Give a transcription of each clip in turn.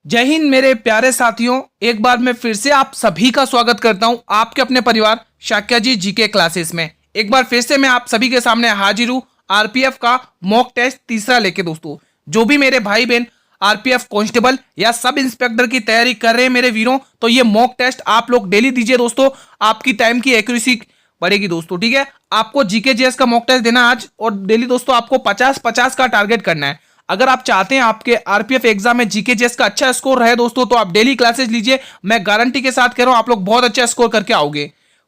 जय हिंद मेरे प्यारे साथियों, एक बार मैं फिर से आप सभी का स्वागत करता हूं आपके अपने परिवार शाक्या जी जीके क्लासेस में। एक बार फिर से मैं आप सभी के सामने हाजिर हूं आरपीएफ का मॉक टेस्ट तीसरा लेके। दोस्तों, जो भी मेरे भाई बहन आरपीएफ कांस्टेबल या सब इंस्पेक्टर की तैयारी कर रहे हैं मेरे वीरों, तो ये मॉक टेस्ट आप लोग डेली दीजिए दोस्तों। आपकी टाइम की एक्यूरेसी बढ़ेगी दोस्तों। ठीक है, आपको जीके जीएस का मॉक टेस्ट देना आज, और डेली दोस्तों आपको 50-50 का टारगेट करना है। अगर आप चाहते हैं आपके आरपीएफ एग्जाम में जीके जीएस का अच्छा स्कोर रहे दोस्तों, तो आप डेली क्लासेस लीजिए। मैं गारंटी के साथ कह रहा हूं आप लोग बहुत अच्छा स्कोर करके आओगे।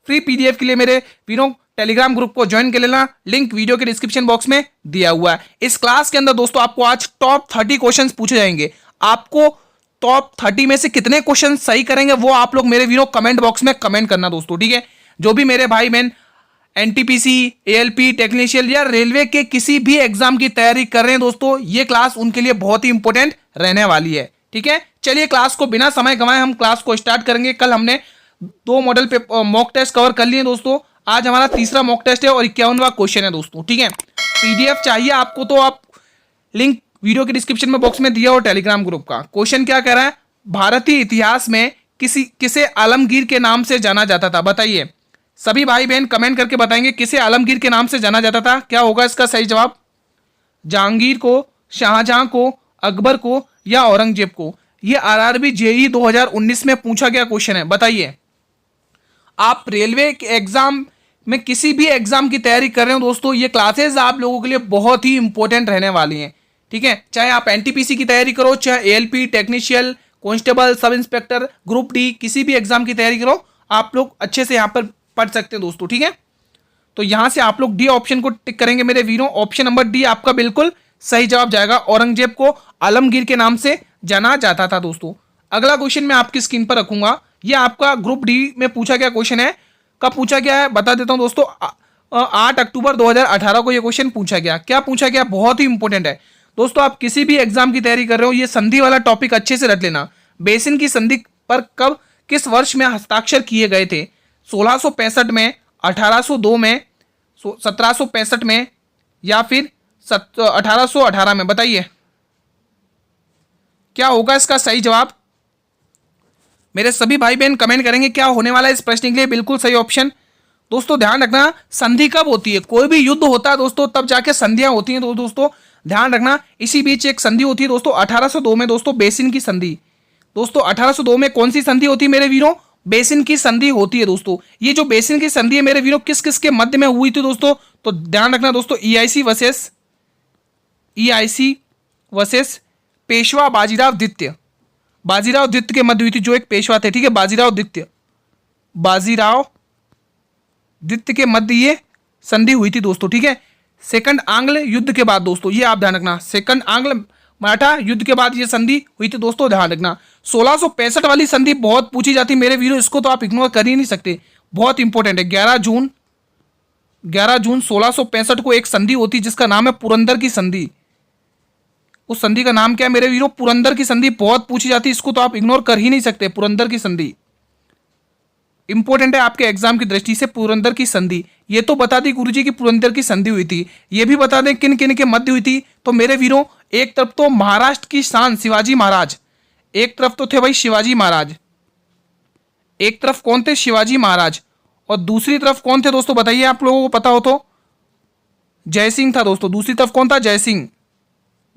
फ्री पीडीएफ के लिए मेरे वीरों टेलीग्राम ग्रुप को ज्वाइन कर लेना, लिंक वीडियो के डिस्क्रिप्शन बॉक्स में दिया हुआ है। इस क्लास के अंदर दोस्तों आपको आज टॉप 30 क्वेश्चन पूछे जाएंगे। आपको टॉप 30 में से कितने क्वेश्चन सही करेंगे वो आप लोग मेरे वीरों कमेंट बॉक्स में कमेंट करना दोस्तों। ठीक है, जो भी मेरे भाई बहन एनटीपीसी, एएलपी, टेक्नीशियल या रेलवे के किसी भी एग्जाम की तैयारी कर रहे हैं दोस्तों, ये क्लास उनके लिए बहुत ही इंपॉर्टेंट रहने वाली है। ठीक है, चलिए क्लास को बिना समय गंवाए हम क्लास को स्टार्ट करेंगे। कल हमने 2 मॉडल पे मॉक टेस्ट कवर कर लिए दोस्तों। आज हमारा तीसरा मॉक टेस्ट है और 51वां क्वेश्चन है दोस्तों। ठीक है, पीडीएफ चाहिए आपको तो आप लिंक वीडियो के डिस्क्रिप्शन में बॉक्स में दिया हो टेलीग्राम ग्रुप का। क्वेश्चन क्या कह रहा है, भारतीय इतिहास में किसे आलमगीर के नाम से जाना जाता था, बताइए। सभी भाई बहन कमेंट करके बताएंगे किसे आलमगीर के नाम से जाना जाता था। क्या होगा इसका सही जवाब? जहांगीर को, शाहजहां को, अकबर को या औरंगजेब को? ये आरआरबी जेई 2019 में पूछा गया क्वेश्चन है, बताइए। आप रेलवे के एग्जाम में किसी भी एग्जाम की तैयारी कर रहे हो दोस्तों, ये क्लासेस आप लोगों के लिए बहुत ही इंपॉर्टेंट रहने वाली हैं। ठीक है, चाहे आप एनटीपीसी की तैयारी करो, चाहे ALP, technician, constable, sub inspector, group D, किसी भी एग्जाम की तैयारी करो, आप लोग अच्छे से यहाँ पर पढ़ सकते हैं दोस्तों। ठीक है, तो यहां से आप लोग डी ऑप्शन को टिक करेंगे मेरे वीरों। ऑप्शन नंबर डी आपका बिल्कुल सही जवाब जाएगा। औरंगजेब को आलमगीर के नाम से जाना जाता था दोस्तों। अगला क्वेश्चन मैं आपकी स्क्रीन पर रखूंगा। यह आपका ग्रुप डी में पूछा गया क्वेश्चन है। कब पूछा गया है बता देता हूं दोस्तों। 8 अक्टूबर 2018 को यह क्वेश्चन पूछा गया। क्या पूछा गया, बहुत ही इंपॉर्टेंट है दोस्तों। आप किसी भी एग्जाम की तैयारी कर रहे हो, ये संधि वाला टॉपिक अच्छे से रट लेना। बेसिन की संधि पर कब, किस वर्ष में हस्ताक्षर किए गए थे? 1665 में, 1802 में, 1765 में या फिर 1818 में? बताइए क्या होगा इसका सही जवाब। मेरे सभी भाई बहन कमेंट करेंगे क्या होने वाला है इस प्रश्न के लिए। बिल्कुल सही ऑप्शन दोस्तों। ध्यान रखना, संधि कब होती है? कोई भी युद्ध होता है दोस्तों तब जाके संधियां होती हैं दोस्तों, ध्यान रखना। इसी बीच एक संधि होती है दोस्तों 1802 में दोस्तों, बेसिन की संधि। दोस्तों 1802 में कौन सी संधि होती है मेरे वीरों? बेसिन की संधि होती है दोस्तों। ये जो बेसिन की संधि है मेरे वीरों किस किस के मध्य में हुई थी दोस्तों? तो ध्यान रखना दोस्तों, ईआईसी वर्सेस पेशवा बाजीराव द्वितीय। बाजीराव द्वितीय के मध्य हुई थी, जो एक पेशवा थे। ठीक है, बाजीराव द्वितीय के मध्य ये संधि हुई थी दोस्तों। ठीक है, सेकंड आंग्ल युद्ध के बाद दोस्तों, ये आप ध्यान रखना, सेकंड आंग्ल मराठा युद्ध के बाद ये संधि हुई थी दोस्तों, ध्यान रखना। 1665 वाली संधि बहुत पूछी जाती मेरे वीरों, इसको तो आप इग्नोर कर ही नहीं सकते, बहुत इंपॉर्टेंट है। 11 जून 1665 को एक संधि होती जिसका नाम है पुरंदर की संधि। उस संधि का नाम क्या है मेरे वीरों? पुरंदर की संधि। बहुत पूछी जाती, इसको तो आप इग्नोर कर ही नहीं सकते। पुरंदर की संधि इंपॉर्टेंट है आपके एग्जाम की दृष्टि से। पुरंदर की संधि ये तो बता दी गुरुजी की पुरंदर की संधि हुई थी, ये भी बता दें किन किन के मध्य हुई थी। तो मेरे वीरों एक तरफ तो महाराष्ट्र की शान शिवाजी महाराज, एक तरफ तो थे भाई शिवाजी महाराज, एक तरफ कौन थे? शिवाजी महाराज। और दूसरी तरफ कौन थे दोस्तों, बताइए आप लोगों को पता हो तो? जयसिंह था दोस्तों। दूसरी तरफ कौन था? जयसिंह।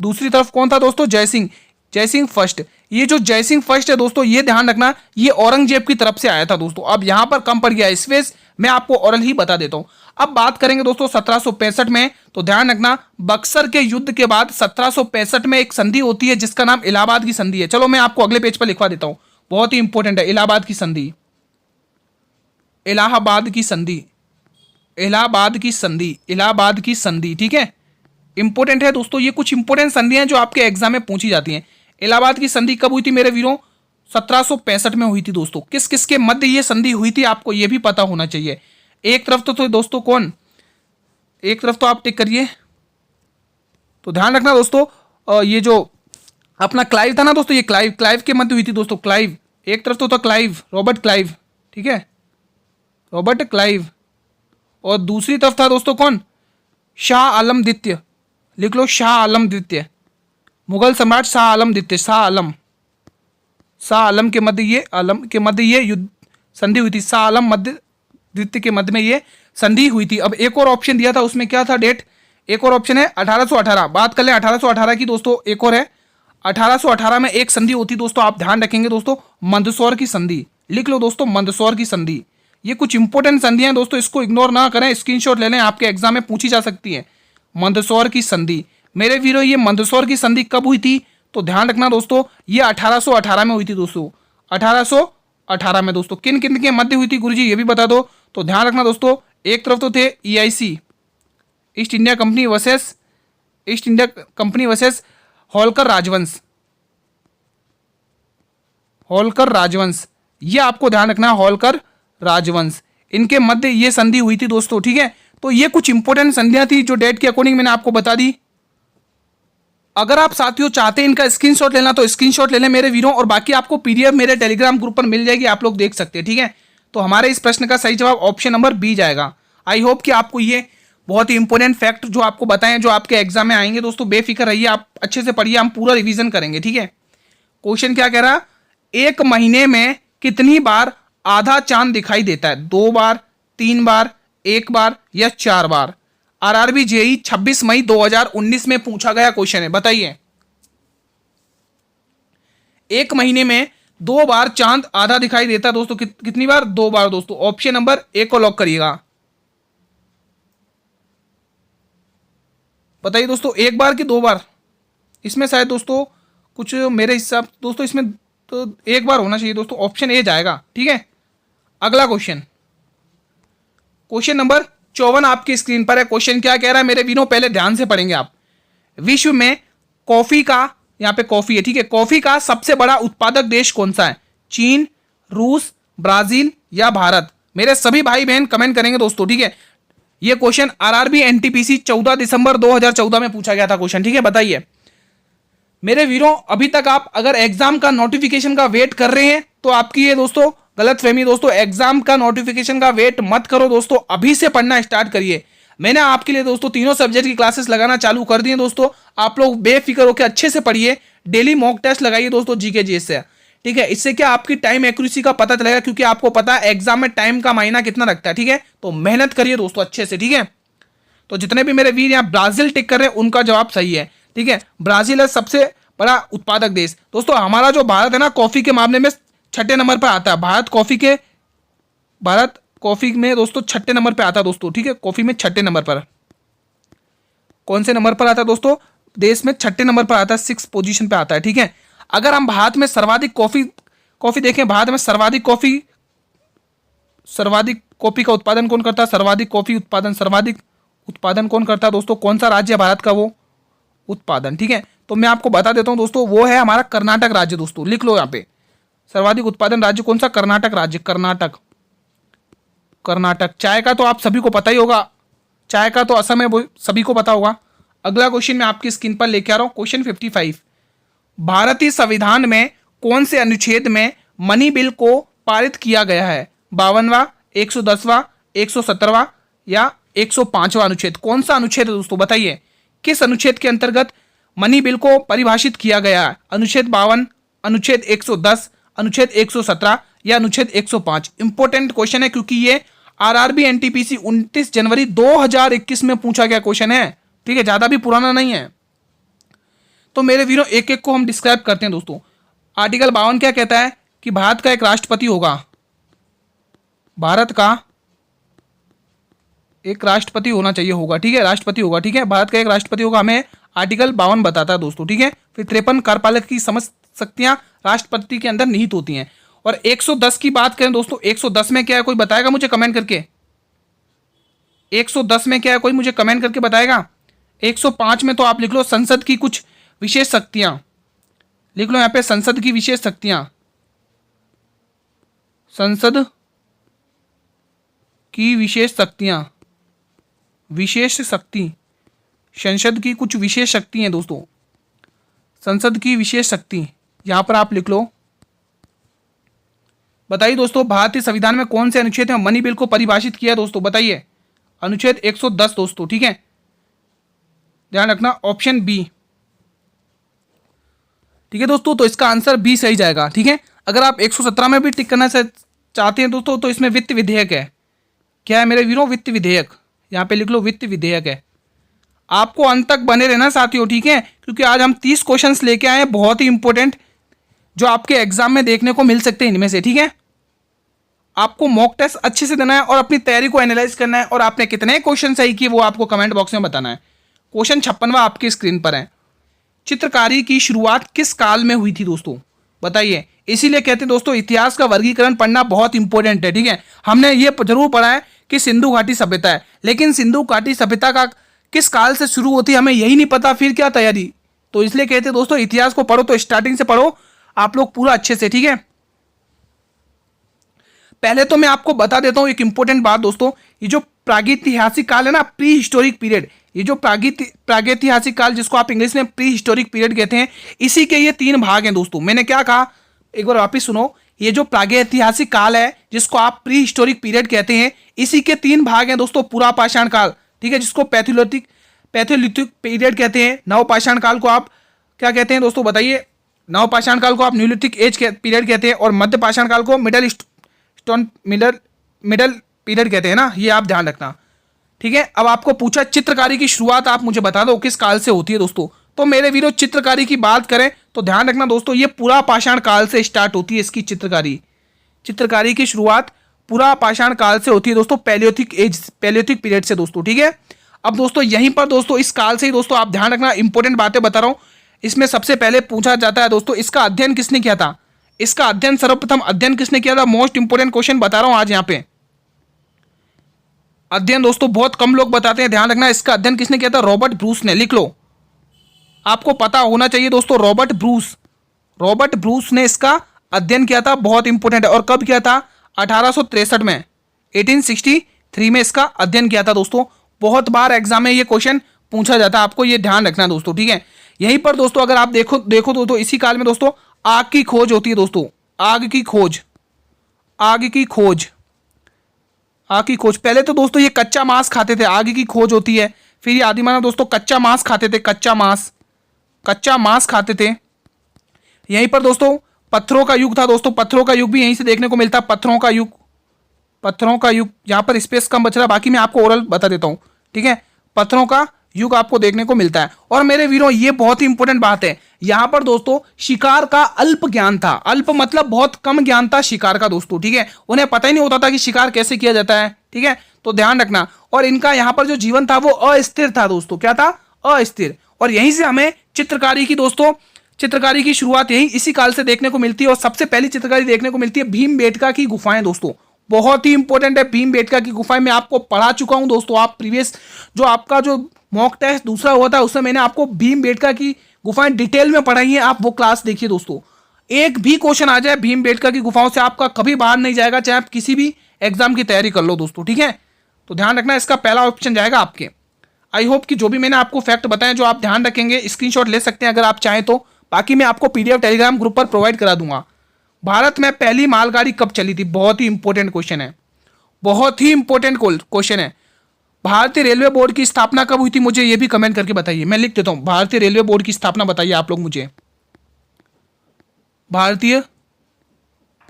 दूसरी तरफ कौन था दोस्तों? जयसिंह। जयसिंह फर्स्ट। ये जो जयसिंह फर्स्ट है दोस्तों, ये ध्यान रखना, ये औरंगजेब की तरफ से आया था दोस्तों। अब यहां पर कम पड़ गया, इसमें मैं आपको ओरल ही बता देता हूं। अब बात करेंगे दोस्तों 1765 में, तो ध्यान रखना बक्सर के युद्ध के बाद 1765 में एक संधि होती है जिसका नाम इलाहाबाद की संधि है। चलो मैं आपको अगले पेज पर लिखवा देता हूं, बहुत ही इंपॉर्टेंट है। इलाहाबाद की संधि, इलाहाबाद की संधि, इलाहाबाद की संधि, इलाहाबाद की संधि। ठीक है, इंपॉर्टेंट है दोस्तों। ये कुछ इंपॉर्टेंट संधियां हैं जो आपके एग्जाम में पूछी जाती हैं। इलाहाबाद की संधि कब हुई थी मेरे वीरों? 1765 में हुई थी दोस्तों। किस किस के मध्य ये संधि हुई थी आपको ये भी पता होना चाहिए। एक तरफ तो दोस्तों कौन, एक तरफ तो आप टिक करिए, तो ध्यान रखना दोस्तों, ये जो अपना क्लाइव था ना दोस्तों, ये क्लाइव के मध्य हुई थी दोस्तों। क्लाइव एक तरफ तो था, क्लाइव, रॉबर्ट क्लाइव। ठीक है, रॉबर्ट क्लाइव। और दूसरी तरफ था दोस्तों कौन? शाह आलम द्वितीय। लिख लो, शाह आलम द्वितीय, मुगल सम्राट शाह आलम द्वितीय, शाह आलम। शाह आलम के मध्य ये युद्ध संधि हुई थी। शाह आलम मध्य द्वितीय के मध्य में ये संधि हुई थी। अब एक और ऑप्शन दिया था, उसमें क्या था डेट, एक और ऑप्शन है 1818। बात कर ले 1818 की दोस्तों, एक और है 1818 में एक संधि होती दोस्तों, आप ध्यान रखेंगे दोस्तों, मंदसौर की संधि। लिख लो दोस्तों, मंदसौर की संधि। ये कुछ इंपॉर्टेंट संधियां हैं दोस्तों, इसको इग्नोर ना करें, स्क्रीनशॉट ले लें, आपके एग्जाम में पूछी जा सकती है। मंदसौर की संधि मेरे वीरों, ये मंदसौर की संधि कब हुई थी तो ध्यान रखना दोस्तों, ये 1818 में हुई थी दोस्तों, 1818 में दोस्तों। किन किन के मध्य हुई थी गुरुजी ये भी बता दो। तो ध्यान रखना दोस्तों, एक तरफ तो थे EIC, east India company versus Holkar राजवंश, ये आपको ध्यान रखना है, होलकर राजवंश, इनके मध्य ये संधि हुई थी दोस्तों, ठीक है। तो ये कुछ इंपॉर्टेंट संधियां थी जो डेट के अकॉर्डिंग मैंने आपको बता दी। अगर आप साथियों चाहते हैं इनका स्क्रीनशॉट लेना तो स्क्रीनशॉट ले लें मेरे वीरों, और बाकी आपको PDF मेरे टेलीग्राम ग्रुप पर मिल जाएगी, आप लोग देख सकते हैं, ठीक है। तो हमारे इस प्रश्न का सही जवाब ऑप्शन नंबर बी जाएगा। आई होप कि आपको ये बहुत ही इंपॉर्टेंट फैक्ट जो आपको बताएं, जो आपके एग्जाम में आएंगे दोस्तों, बेफिक्र रहिए, आप अच्छे से पढ़िए, हम पूरा रिवीजन करेंगे, ठीक है। क्वेश्चन क्या कह रहा, एक महीने में कितनी बार आधा चांद दिखाई देता है, 2 बार, 3 बार, 1 बार या 4 बार। RRB JEE 26 मई 2019 में पूछा गया क्वेश्चन है, बताइए। एक महीने में 2 बार चांद आधा दिखाई देता है दोस्तों, कितनी बार, 2 बार दोस्तों। ऑप्शन नंबर ए को लॉक करिएगा। बताइए दोस्तों, 1 बार कि 2 बार। इसमें शायद दोस्तों कुछ मेरे हिसाब दोस्तों, इसमें तो 1 बार होना चाहिए दोस्तों, ऑप्शन ए जाएगा, ठीक है। अगला क्वेश्चन, क्वेश्चन नंबर 54 आपकी स्क्रीन पर है। क्वेश्चन क्या कह रहा है मेरे वीरों, पहले ध्यान से पढ़ेंगे आप। विश्व में कॉफी का, यहां पे कॉफी है, ठीक है, कॉफी का सबसे बड़ा उत्पादक देश कौन सा है, चीन, रूस, ब्राजील या भारत। मेरे सभी भाई बहन कमेंट करेंगे दोस्तों, ठीक है। यह क्वेश्चन RRB NTPC 14 दिसंबर 2014 में पूछा गया था क्वेश्चन, ठीक है। बताइए मेरे वीरों, अभी तक आप अगर एग्जाम का नोटिफिकेशन का वेट कर रहे हैं तो आपकी ये दोस्तों गलत फहमी दोस्तों, एग्जाम का नोटिफिकेशन का वेट मत करो दोस्तों, अभी से पढ़ना स्टार्ट करिए। मैंने आपके लिए दोस्तों तीनों सब्जेक्ट की क्लासेस लगाना चालू कर दिए दोस्तों, आप लोग बेफिक्र होकर अच्छे से पढ़िए, डेली मॉक टेस्ट लगाइए दोस्तों GK GS से, ठीक है। इससे क्या आपकी टाइम एक्यूरेसी का पता चलेगा, क्योंकि आपको पता है एग्जाम में टाइम का मायना कितना रखता है, ठीक है। तो मेहनत करिए दोस्तों अच्छे से, ठीक है। तो जितने भी मेरे वीर यहाँ ब्राजील टिक कर रहे हैं उनका जवाब सही है, ठीक है। ब्राजील है सबसे बड़ा उत्पादक देश दोस्तों। हमारा जो भारत है ना, कॉफी के मामले में 6ठे नंबर पर आता है। भारत कॉफी में दोस्तों 6ठे नंबर पे आता है दोस्तों, ठीक है। कॉफी में 6ठे नंबर पर, कौन से नंबर पर आता है दोस्तों, देश में 6ठे नंबर पर आता है, 6 पोजीशन पे आता है, ठीक है। अगर हम भारत में सर्वाधिक कॉफी देखें, भारत में सर्वाधिक कॉफी का उत्पादन कौन करता है, सर्वाधिक उत्पादन कौन करता है दोस्तों, कौन सा राज्य है भारत का वो उत्पादन, ठीक है। तो मैं आपको बता देता हूं दोस्तों, वो है हमारा कर्नाटक राज्य दोस्तों, लिख लो यहाँ पे, सर्वाधिक उत्पादन राज्य कौन सा, कर्नाटक राज्य, कर्नाटक। चाय का तो आप सभी को पता ही होगा, चाय का तो असम है, वो सभी को पता होगा। अगला क्वेश्चन मैं आपकी स्क्रीन पर लेके आ रहा हूं, क्वेश्चन 55। भारतीय संविधान में कौन से अनुच्छेद में मनी बिल को पारित किया गया है, 52वां, 110वां, 117वां या 105वां अनुच्छेद। कौन सा अनुच्छेद है दोस्तों, बताइए किस अनुच्छेद के अंतर्गत मनी बिल को परिभाषित किया गया है, अनुच्छेद 52, अनुच्छेद 110, अनुच्छेद 117 या अनुच्छेद 105। इंपॉर्टेंट क्वेश्चन है, क्योंकि ये RRB NTPC 29 जनवरी 2021 में पूछा गया क्वेश्चन है, ठीक है, ज्यादा भी पुराना नहीं है। तो मेरे वीरों एक एक को हम डिस्क्राइब करते हैं दोस्तों। आर्टिकल 52 क्या कहता है कि भारत का एक राष्ट्रपति होगा, भारत का एक राष्ट्रपति होना चाहिए होगा, ठीक है, राष्ट्रपति होगा, ठीक है, भारत का एक राष्ट्रपति होगा, हमें आर्टिकल 52 बताता है दोस्तों, ठीक है। फिर 53 कार्यपालक की समस्त शक्तियां राष्ट्रपति के अंदर निहित होती हैं। और 110 की बात करें दोस्तों, 110 में क्या है, कोई बताएगा मुझे कमेंट करके, 110 में क्या है, कोई मुझे कमेंट करके बताएगा। 105 में तो आप लिख लो संसद की कुछ विशेष शक्तियां, लिख लो यहाँ पे संसद की विशेष शक्तियां, संसद की विशेष शक्तियां, विशेष शक्ति, संसद की कुछ विशेष शक्ति हैं दोस्तों, संसद की विशेष शक्ति यहां पर आप लिख लो। बताइए दोस्तों, भारतीय संविधान में कौन से अनुच्छेद में मनी बिल को परिभाषित किया दोस्तों, बताइए। अनुच्छेद 110 दोस्तों, ठीक है, ध्यान रखना, ऑप्शन बी, ठीक है दोस्तों। तो इसका आंसर बी सही जाएगा, ठीक है। अगर आप 117 में भी टिक करना चाहते हैं दोस्तों तो इसमें वित्त विधेयक है। क्या है मेरे वीरों? वित्त विधेयक। यहाँ पे लिख लो वित्त विधेयक है। आपको अंत तक बने रहना साथियों, ठीक है, क्योंकि आज हम 30 क्वेश्चंस लेके आए हैं बहुत ही इंपॉर्टेंट, जो आपके एग्जाम में देखने को मिल सकते हैं इनमें से, ठीक है। आपको मॉक टेस्ट अच्छे से देना है और अपनी तैयारी को एनालाइज करना है और आपने कितने क्वेश्चन सही किए वो आपको कमेंट बॉक्स में बताना है। क्वेश्चन 56वां आपकी स्क्रीन पर है। चित्रकारी की शुरुआत किस काल में हुई थी दोस्तों? बताइए। इसीलिए कहते हैं दोस्तों इतिहास का वर्गीकरण पढ़ना बहुत इंपॉर्टेंट है, ठीक है। हमने ये जरूर पढ़ा है कि सिंधु घाटी सभ्यता है, लेकिन सिंधु घाटी सभ्यता का किस काल से शुरू होती है हमें यही नहीं पता, फिर क्या तैयारी। तो इसलिए कहते हैं दोस्तों इतिहास को पढ़ो तो स्टार्टिंग से पढ़ो आप लोग पूरा अच्छे से, ठीक है। पहले तो मैं आपको बता देता हूं एक इंपॉर्टेंट बात दोस्तों, ये जो प्रागैतिहासिक काल है ना, प्री हिस्टोरिक पीरियड, ये जो प्रागैतिहासिक काल जिसको आप इंग्लिश में प्री हिस्टोरिक पीरियड कहते हैं, इसी के ये 3 भाग हैं दोस्तों। मैंने क्या कहा एक बार वापिस सुनो। ये जो प्रागैतिहासिक काल है जिसको आप प्री हिस्टोरिक पीरियड कहते हैं, इसी के 3 भाग हैं दोस्तों। पुरापाषाण काल, ठीक है, जिसको पैथोलिथिक पीरियड कहते हैं। नवपाषाण काल को आप क्या कहते हैं दोस्तों? बताइए। नवपाषाण काल को आप न्यूलिथिक एज पीरियड कहते हैं और मध्य पाषाण काल को मिडल पीरियड कहते हैं ना, ये आप ध्यान रखना, ठीक है। अब आपको पूछा चित्रकारी की शुरुआत आप मुझे बता दो किस काल से होती है दोस्तों। तो मेरे वीरों चित्रकारी की बात करें तो ध्यान रखना दोस्तों, ये पुरापाषाण काल से स्टार्ट होती है इसकी चित्रकारी की शुरुआत पुरापाषाण काल से होती है दोस्तों, पैलियोथिक पीरियड से दोस्तों, ठीक है। अब दोस्तों यहीं पर दोस्तों इस काल से ही दोस्तों आप ध्यान रखना, इंपॉर्टेंट बातें बता रहा हूं। इसमें सबसे पहले पूछा जाता है दोस्तों इसका अध्ययन किसने किया था? इसका अध्ययन सर्वप्रथम अध्ययन किसने किया था? मोस्ट इंपोर्टेंट क्वेश्चन बता रहा हूं आज यहां पे। अध्ययन दोस्तों बहुत कम लोग बताते हैं, ध्यान रखना। इसका अध्ययन किसने किया था? रॉबर्ट ब्रूस ने। लिख लो, आपको पता होना चाहिए दोस्तों, रॉबर्ट ब्रूस ने इसका अध्ययन किया था, बहुत इंपॉर्टेंट है। और कब किया था? 1863 में, 1863 में इसका अध्ययन किया था दोस्तों। बहुत बार एग्जाम में ये क्वेश्चन पूछा जाता है, आपको ये ध्यान रखना दोस्तों, ठीक है। यहीं पर दोस्तों अगर आप देखो दोस्तों इसी काल में दोस्तों आग की खोज होती है दोस्तों। आग की खोज पहले तो दोस्तों ये कच्चा मांस खाते थे, आग की खोज होती है। फिर ये आदिमानव दोस्तों कच्चा मांस खाते थे, कच्चा मांस खाते थे। यहीं पर दोस्तों पत्थरों का युग था दोस्तों, पत्थरों का युग भी यहीं से देखने को मिलता है। पत्थरों का युग यहाँ पर स्पेस कम बच रहा है, बाकी मैं आपको ओरल बता देता हूँ, ठीक है। पत्थरों का युग आपको देखने को मिलता है। और मेरे वीरों ये बहुत ही इंपॉर्टेंट बात है, यहां पर दोस्तों शिकार का अल्प ज्ञान था। अल्प मतलब बहुत कम ज्ञान था शिकार का दोस्तों, ठीक है। उन्हें पता ही नहीं होता था कि शिकार कैसे किया जाता है, ठीक है, तो ध्यान रखना। और इनका यहां पर जो जीवन था वो अस्थिर था दोस्तों। क्या था? अस्थिर। और यहीं से हमें चित्रकारी की शुरुआत यही इसी काल से देखने को मिलती है। और सबसे पहली चित्रकारी देखने को मिलती है भीमबेटका की गुफाएं दोस्तों, बहुत ही इंपॉर्टेंट है। भीमबेटका की गुफाएं मैं आपको पढ़ा चुका हूं दोस्तों। आप प्रीवियस जो आपका जो मॉक टेस्ट दूसरा हुआ था उसमें मैंने आपको भीमबेटका की गुफाएं डिटेल में पढ़ाई है, आप वो क्लास देखिए दोस्तों। एक भी क्वेश्चन आ जाए भीमबेटका की गुफाओं से आपका कभी बाहर नहीं जाएगा, चाहे आप किसी भी एग्जाम की तैयारी कर लो दोस्तों, ठीक है। तो ध्यान रखना, इसका पहला ऑप्शन जाएगा आपके। आई होप कि जो भी मैंने आपको फैक्ट बताए जो आप ध्यान रखेंगे, स्क्रीनशॉट ले सकते हैं अगर आप चाहें तो, बाकी मैं आपको पीडीएफ टेलीग्राम ग्रुप पर प्रोवाइड करा दूंगा। भारत में पहली मालगाड़ी कब चली थी? बहुत ही इंपॉर्टेंट क्वेश्चन है, बहुत ही इंपॉर्टेंट क्वेश्चन है। भारतीय रेलवे बोर्ड की स्थापना कब हुई थी? मुझे ये भी कमेंट करके बताइए, मैं लिख देता हूं। भारतीय रेलवे बोर्ड की स्थापना बताइए आप लोग मुझे। भारतीय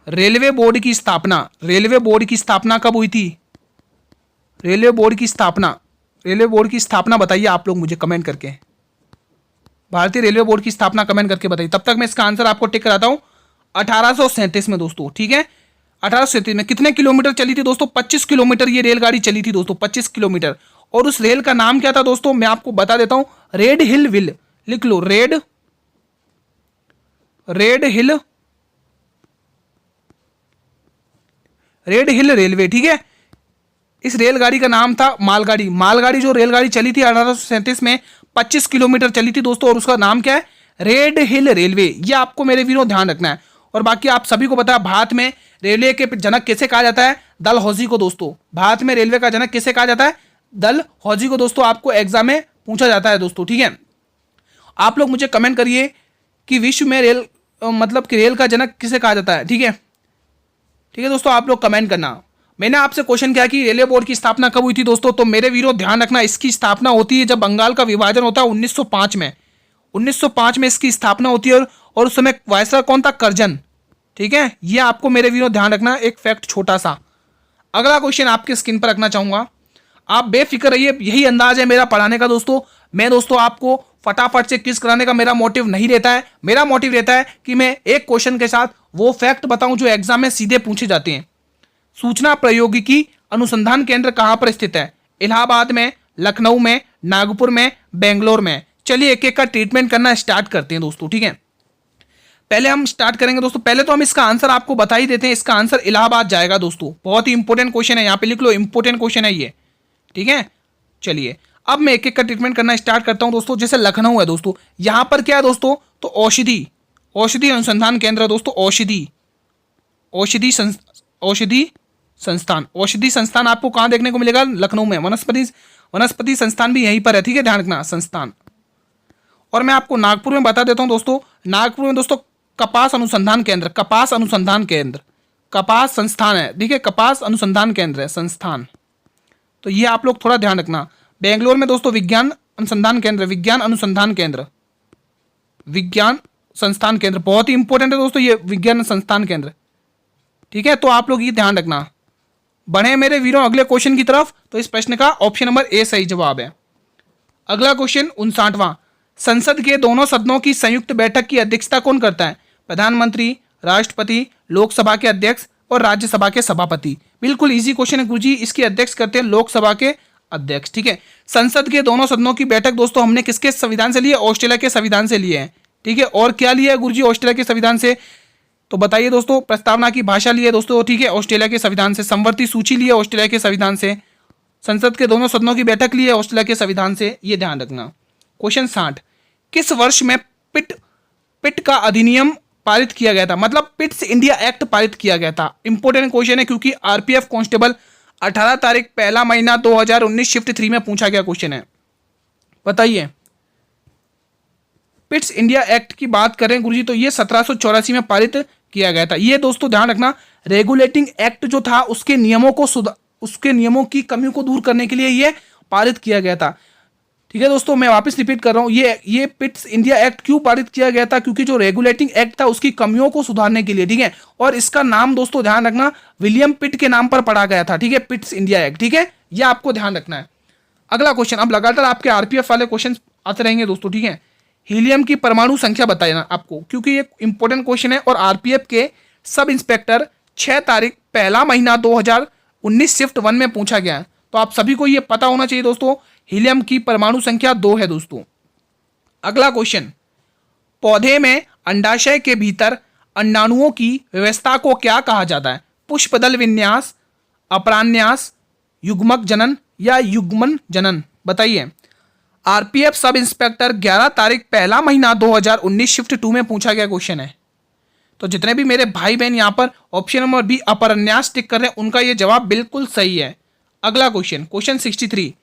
रेलवे बोर्ड की स्थापना कब हुई थी? रेलवे बोर्ड की स्थापना बताइए आप लोग मुझे कमेंट करके। भारतीय रेलवे बोर्ड की स्थापना कमेंट करके बताइए। तब तक मैं इसका आंसर आपको टिक कराता हूं। 1837 में दोस्तों, ठीक है। 1837 में कितने किलोमीटर चली थी दोस्तों? 25 किलोमीटर ये रेलगाड़ी चली थी दोस्तों, 25 किलोमीटर। और उस रेल का नाम क्या था दोस्तों? मैं आपको बता देता हूं, रेड हिल विल। लिख लो, रेड हिल रेलवे, ठीक है। इस रेलगाड़ी का नाम था मालगाड़ी जो रेलगाड़ी चली थी 1837 में 25 किलोमीटर चली थी दोस्तों, और उसका नाम क्या है? रेड हिल रेलवे। ये आपको मेरे वीरों ध्यान रखना है। और बाकी आप सभी को पता है भारत में रेलवे के जनक किसे कहा जाता है? डलहौजी को दोस्तों। भारत में रेलवे का जनक किसे कहा जाता है? डलहौजी को दोस्तों। आपको एग्जाम में पूछा जाता है दोस्तों, ठीक है। आप लोग मुझे कमेंट करिए कि विश्व में रेल का जनक किसे कहा जाता है, ठीक है। ठीक है दोस्तों, आप लोग कमेंट करना। मैंने आपसे क्वेश्चन किया कि रेलवे बोर्ड की स्थापना कब हुई थी दोस्तों, तो मेरे वीरों ध्यान रखना, इसकी स्थापना होती है जब बंगाल का विभाजन होता है 1905 में। 1905 में इसकी स्थापना होती है। और उस समय वायसराय कौन था? करजन। ठीक है, ये आपको मेरे वीरों ध्यान रखना, एक फैक्ट छोटा सा। अगला क्वेश्चन आपके स्क्रीन पर रखना चाहूंगा, आप बेफिक्र रहिए, यही अंदाज है मेरा पढ़ाने का दोस्तों। मैं दोस्तों आपको फटाफट से क्विज कराने का मेरा मोटिव नहीं रहता है, मेरा मोटिव रहता है कि मैं एक क्वेश्चन के साथ वो फैक्ट बताऊं जो एग्जाम में सीधे पूछे जाते हैं। सूचना प्रौद्योगिकी अनुसंधान केंद्र कहां पर स्थित है? इलाहाबाद में, लखनऊ में, नागपुर में, बेंगलोर में। चलिए एक एक का ट्रीटमेंट करना स्टार्ट करते हैं दोस्तों, ठीक है। पहले हम स्टार्ट करेंगे दोस्तों, पहले तो हम इसका आंसर आपको बता ही देते हैं। इसका आंसर इलाहाबाद जाएगा दोस्तों, बहुत ही इंपॉर्टेंट क्वेश्चन है, यहां पे लिख लो, इंपॉर्टेंट क्वेश्चन है ये, ठीक है। चलिए अब मैं एक एक का ट्रीटमेंट करना स्टार्ट करता हूं दोस्तों। जैसे लखनऊ है दोस्तों, यहां पर क्या है दोस्तों, तो औषधि अनुसंधान केंद्र है दोस्तों, औषधि संस्थान आपको कहां देखने को मिलेगा? लखनऊ में। वनस्पति संस्थान भी यहीं पर है, ठीक है, ध्यान रखना संस्थान। और मैं आपको नागपुर में बता देता हूं दोस्तों, नागपुर में दोस्तों कपास अनुसंधान केंद्र, कपास संस्थान है, ठीक है, कपास अनुसंधान केंद्र है, संस्थान, तो ये आप लोग थोड़ा ध्यान रखना। बेंगलोर में दोस्तों विज्ञान संस्थान केंद्र, बहुत ही इंपॉर्टेंट है दोस्तों ये विज्ञान संस्थान केंद्र, ठीक है, तो आप लोग ये ध्यान रखना। बढ़े मेरे वीरों अगले क्वेश्चन की तरफ, तो इस प्रश्न का ऑप्शन नंबर ए सही जवाब है। अगला क्वेश्चन 59वां, संसद के दोनों सदनों की संयुक्त बैठक की अध्यक्षता कौन करता है? प्रधानमंत्री, राष्ट्रपति, लोकसभा के अध्यक्ष और राज्यसभा के सभापति। बिल्कुल इजी क्वेश्चन है गुरुजी, इसकी अध्यक्ष करते हैं लोकसभा के अध्यक्ष, ठीक है। संसद के दोनों सदनों की बैठक दोस्तों हमने किसके संविधान से लिए? ऑस्ट्रेलिया के संविधान से लिए हैं, ठीक है। और क्या लिया है गुरुजी ऑस्ट्रेलिया के संविधान से? तो बताइए दोस्तों, प्रस्तावना की भाषा ली है दोस्तों, ठीक है, ऑस्ट्रेलिया के संविधान से। समवर्ती सूची ली है ऑस्ट्रेलिया के संविधान से। संसद के दोनों सदनों की बैठक ली है ऑस्ट्रेलिया के संविधान से, ये ध्यान रखना। क्वेश्चन 60, किस वर्ष में पिट का अधिनियम पारित किया गया था? मतलब पिट्स इंडिया एक्ट पारित किया गया था। इंपॉर्टेंट क्वेश्चन है क्योंकि आरपीएफ कांस्टेबल 18 तारीख पहला महीना 2019 शिफ्ट 3 में पूछा गया क्वेश्चन है। बताइए, पिट्स इंडिया एक्ट की बात करें गुरुजी तो ये 1784 में पारित किया गया था। ये दोस्तों ध्यान रखना, रेगुलेटिंग एक्ट जो था उसके नियमों की कमियों को दूर करने के लिए ये पारित किया गया था, ठीक है दोस्तों। मैं वापस रिपीट कर रहा हूं, ये पिट्स इंडिया एक्ट क्यों पारित किया गया था? क्योंकि जो रेगुलेटिंग एक्ट था उसकी कमियों को सुधारने के लिए, ठीक है। और इसका नाम दोस्तों ध्यान रखना विलियम पिट के नाम पर पढ़ा गया था, ठीक है, पिट्स इंडिया एक्ट, ठीक है, यह आपको ध्यान रखना है। अगला क्वेश्चन, अब लगातार आपके आरपीएफ वाले क्वेश्चन आते रहेंगे दोस्तों, ठीक है। हीलियम की परमाणु संख्या बताइए ना आपको, क्योंकि ये इंपॉर्टेंट क्वेश्चन है और आरपीएफ के सब इंस्पेक्टर 6 तारीख पहला महीना 2019 शिफ्ट 1 में पूछा गया है, तो आप सभी को ये पता होना चाहिए दोस्तों, हीलियम की परमाणु संख्या 2 है दोस्तों। अगला क्वेश्चन, पौधे में अंडाशय के भीतर अंडाणुओं की व्यवस्था को क्या कहा जाता है? पुष्पदल विन्यास, अपरान्यास, युग्मक जनन या युग्मन जनन? बताइए। आरपीएफ सब इंस्पेक्टर 11 तारीख पहला महीना 2019 शिफ्ट 2 में पूछा गया क्वेश्चन है। तो जितने भी मेरे भाई बहन यहाँ पर ऑप्शन नंबर बी अपरान्यास टिक कर रहे हैं उनका ये जवाब बिल्कुल सही है। अगला क्वेश्चन, क्वेश्चन 63,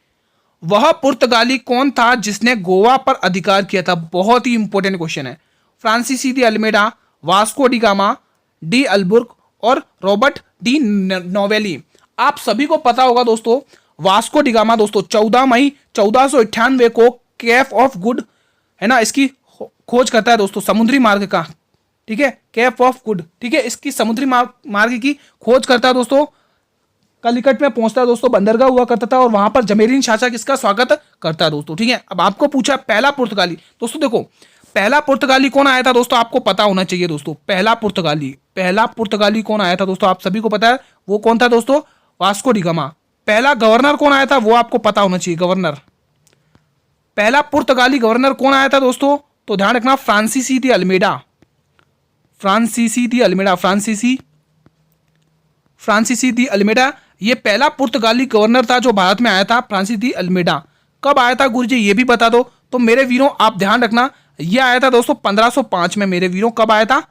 वह पुर्तगाली कौन था जिसने गोवा पर अधिकार किया था? बहुत ही इंपॉर्टेंट क्वेश्चन है। Francisco de Almeida, Vasco da Gama, de Albuquerque और रॉबर्ट डी नोवेली। आप सभी को पता होगा दोस्तों, वास्को डी गामा दोस्तों 14 मई 1498 को केप ऑफ गुड है ना, इसकी खोज करता है दोस्तों, समुद्री मार्ग का, ठीक है, केप ऑफ गुड, ठीक है, इसकी समुद्री मार्ग की खोज करता है दोस्तों। कलिकट में पहुंचता है दोस्तों, बंदरगाह हुआ करता था और वहां पर जमेरीन शासक इसका स्वागत करता है दोस्तों, ठीक है। अब आपको पूछा पहला पुर्तगाली, दोस्तों देखो पहला पुर्तगाली कौन आया था दोस्तों, आपको पता होना चाहिए दोस्तों। पहला पुर्तगाली कौन आया था दोस्तों, आप सभी को पता है वो कौन था दोस्तों? Vasco da gamma. पहला गवर्नर कौन आया था वो आपको पता होना चाहिए, गवर्नर। पहला पुर्तगाली गवर्नर कौन आया था दोस्तों? तो ध्यान रखना, फ्रांसीसी दी अल्मेडा, ये पहला पुर्तगाली गवर्नर था जो भारत में आया था, फ्रांसिस दी अल्मेडा। कब आया था गुरुजी ये भी बता दो। तो मेरे वीरों आप ध्यान रखना, ये आया था दोस्तों 1505 में। मेरे वीरों कब आया था?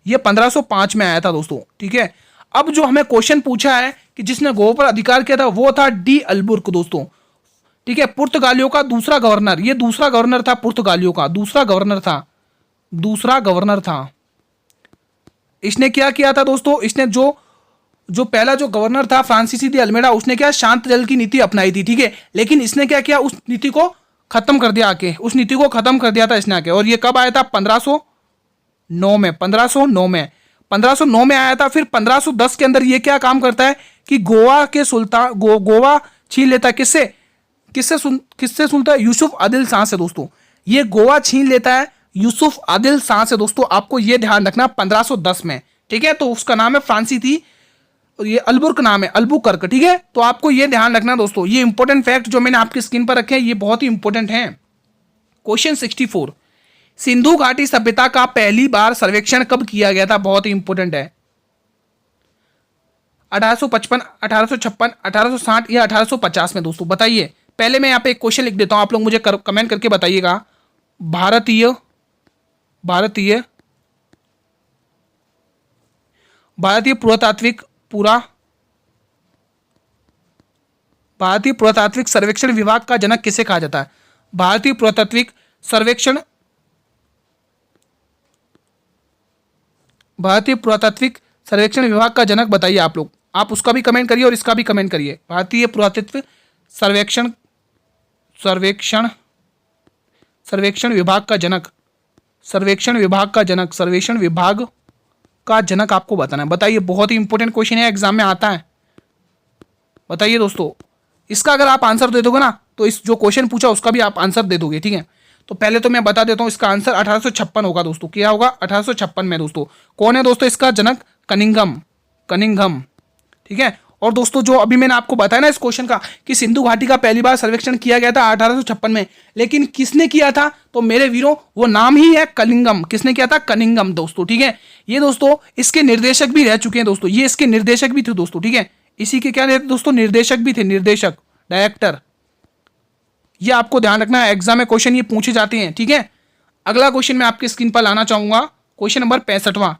ये 1505 में आया था दोस्तों, ठीक है। अब जो हमें क्वेश्चन पूछा है कि जिसने गोवा पर अधिकार किया था वो था डी अल्बुर्क दोस्तों, ठीक है, पुर्तगालियों का दूसरा गवर्नर। ये दूसरा गवर्नर था पुर्तगालियों का, दूसरा गवर्नर था। इसने क्या किया था दोस्तों? इसने जो पहला जो गवर्नर था फ्रांसीसी दी अल्मेडा, उसने क्या शांत जल की नीति अपनाई थी, ठीक है। लेकिन इसने क्या किया, उस नीति को खत्म कर दिया था इसने आके। और ये कब आया था? 1509 में। 1509 में आया था। फिर 1510 के अंदर ये क्या काम करता है कि गोवा के सुल्तान गोवा छीन लेता है। किससे सुनता है? यूसुफ आदिल शाह से दोस्तों। ये गोवा छीन लेता है यूसुफ आदिल शाह से दोस्तों। आपको ये ध्यान रखना 1510 में, ठीक है। तो उसका नाम है फ्रांसी थी, और ये अल्बुर्क नाम है, अल्बुकर्क, ठीक है। तो आपको ये ध्यान रखना दोस्तों। ये इंपॉर्टेंट फैक्ट जो मैंने आपकी स्क्रीन पर रखे हैं ये बहुत ही इंपॉर्टेंट है। क्वेश्चन 64, सिंधु घाटी सभ्यता का पहली बार सर्वेक्षण कब किया गया था? बहुत ही इंपॉर्टेंट है। 1855, 1856, 1860 या 1850 में दोस्तों, बताइए। पहले मैं यहाँ पे एक क्वेश्चन लिख देता हूं, आप लोग मुझे कमेंट करके बताइएगा। भारतीय पुरातात्विक सर्वेक्षण विभाग का जनक किसे कहा जाता है? भारतीय पुरातात्विक सर्वेक्षण विभाग का जनक बताइए आप लोग। आप उसका भी कमेंट करिए और इसका भी कमेंट करिए। भारतीय पुरातत्व सर्वेक्षण विभाग का जनक आपको बताना है। बताइए, बहुत ही इंपॉर्टेंट क्वेश्चन है, एग्जाम में आता है। बताइए दोस्तों, इसका अगर आप आंसर दे दोगे ना तो इस जो क्वेश्चन पूछा उसका भी आप आंसर दे दोगे, ठीक है। तो पहले तो मैं बता देता हूं, इसका आंसर 1856 होगा दोस्तों। क्या होगा? 1856 में दोस्तों। कौन है दोस्तों इसका जनक? कनिंघम, ठीक है। और दोस्तों जो अभी मैंने आपको बताया ना इस क्वेश्चन का कि सिंधु घाटी का पहली बार सर्वेक्षण किया गया था 1856 में, लेकिन किसने किया था? तो मेरे वीरों वो नाम ही है कलिंगम। किसने किया था? कनिंघम दोस्तों, ठीक है। ये दोस्तों इसके निर्देशक भी रह चुके हैं दोस्तों। ये इसके निर्देशक भी थे दोस्तों, ठीक है। इसी के क्या दोस्तों? निर्देशक भी थे, निर्देशक, डायरेक्टर। ये आपको ध्यान रखना है, एग्जाम में क्वेश्चन ये पूछे जाते हैं, ठीक है। अगला क्वेश्चन मैं आपकी स्क्रीन पर लाना चाहूंगा, क्वेश्चन नंबर 65वां।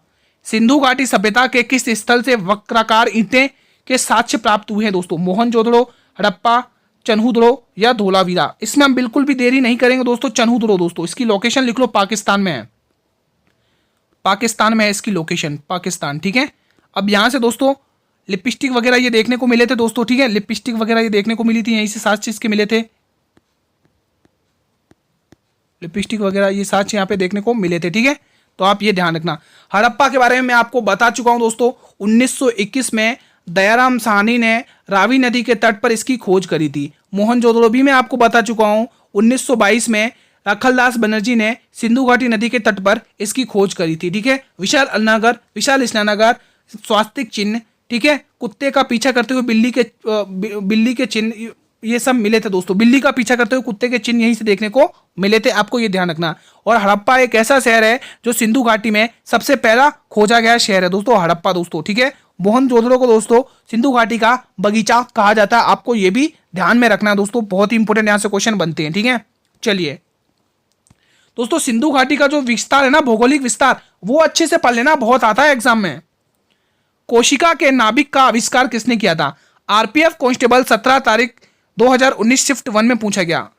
सिंधु घाटी सभ्यता के किस स्थल से वक्राकार ईंटें के साक्ष्य प्राप्त हुए हैं दोस्तों? मोहनजोदड़ो, हड़प्पा, चन्हूदड़ो या धोलावीरा? इसमें हम बिल्कुल भी देरी नहीं करेंगे दोस्तों। चन्हूदड़ो दोस्तों, इसकी लोकेशन लिख लो, पाकिस्तान में है। पाकिस्तान में है इसकी लोकेशन, पाकिस्तान, ठीक है। अब यहां से दोस्तों लिपस्टिक वगैरह ये देखने को मिले थे दोस्तों, ठीक है। लिपस्टिक वगैरह ये देखने को मिली थी, यहीं से साक्ष्य इसके मिले थे। लिपस्टिक वगैरह ये साक्ष्य यहाँ पे देखने को मिले थे, ठीक है। तो आप ये ध्यान रखना। हड़प्पा के बारे में मैं आपको बता चुका हूं दोस्तों। 1921 में दयाराम साहनी ने रावी नदी के तट पर इसकी खोज करी थी। मोहनजोदड़ो भी मैं आपको बता चुका हूं। 1922 में रखलदास बनर्जी ने सिंधु घाटी नदी के तट पर इसकी खोज करी थी, ठीक है। विशाल स्नानागार, स्वास्तिक चिन्ह, ठीक है। कुत्ते का पीछा करते हुए बिल्ली के चिन्ह, ये सब मिले थे दोस्तों। बिल्ली का पीछा करते हुए कुत्ते के चिन्ह यहीं से देखने को मिले थे, आपको ये ध्यान रखना। और हड़प्पा एक ऐसा शहर है जो सिंधु घाटी में सबसे पहला खोजा गया शहर है दोस्तों, हड़प्पा दोस्तों, ठीक है। मोहनजोदड़ो को दोस्तों सिंधु घाटी का बगीचा कहा जाता है, आपको ये भी ध्यान में रखना है दोस्तों। बहुत ही इंपॉर्टेंट यहां से क्वेश्चन बनते हैं, ठीक है। चलिए दोस्तों, सिंधु घाटी का जो विस्तार है ना, भौगोलिक विस्तार, वो अच्छे से पढ़ लेना, बहुत आता है एग्जाम में। कोशिका के नाभिक का आविष्कार किसने किया था? आरपीएफ कांस्टेबल 17 तारीख 2019 शिफ्ट 1 में पूछा गया।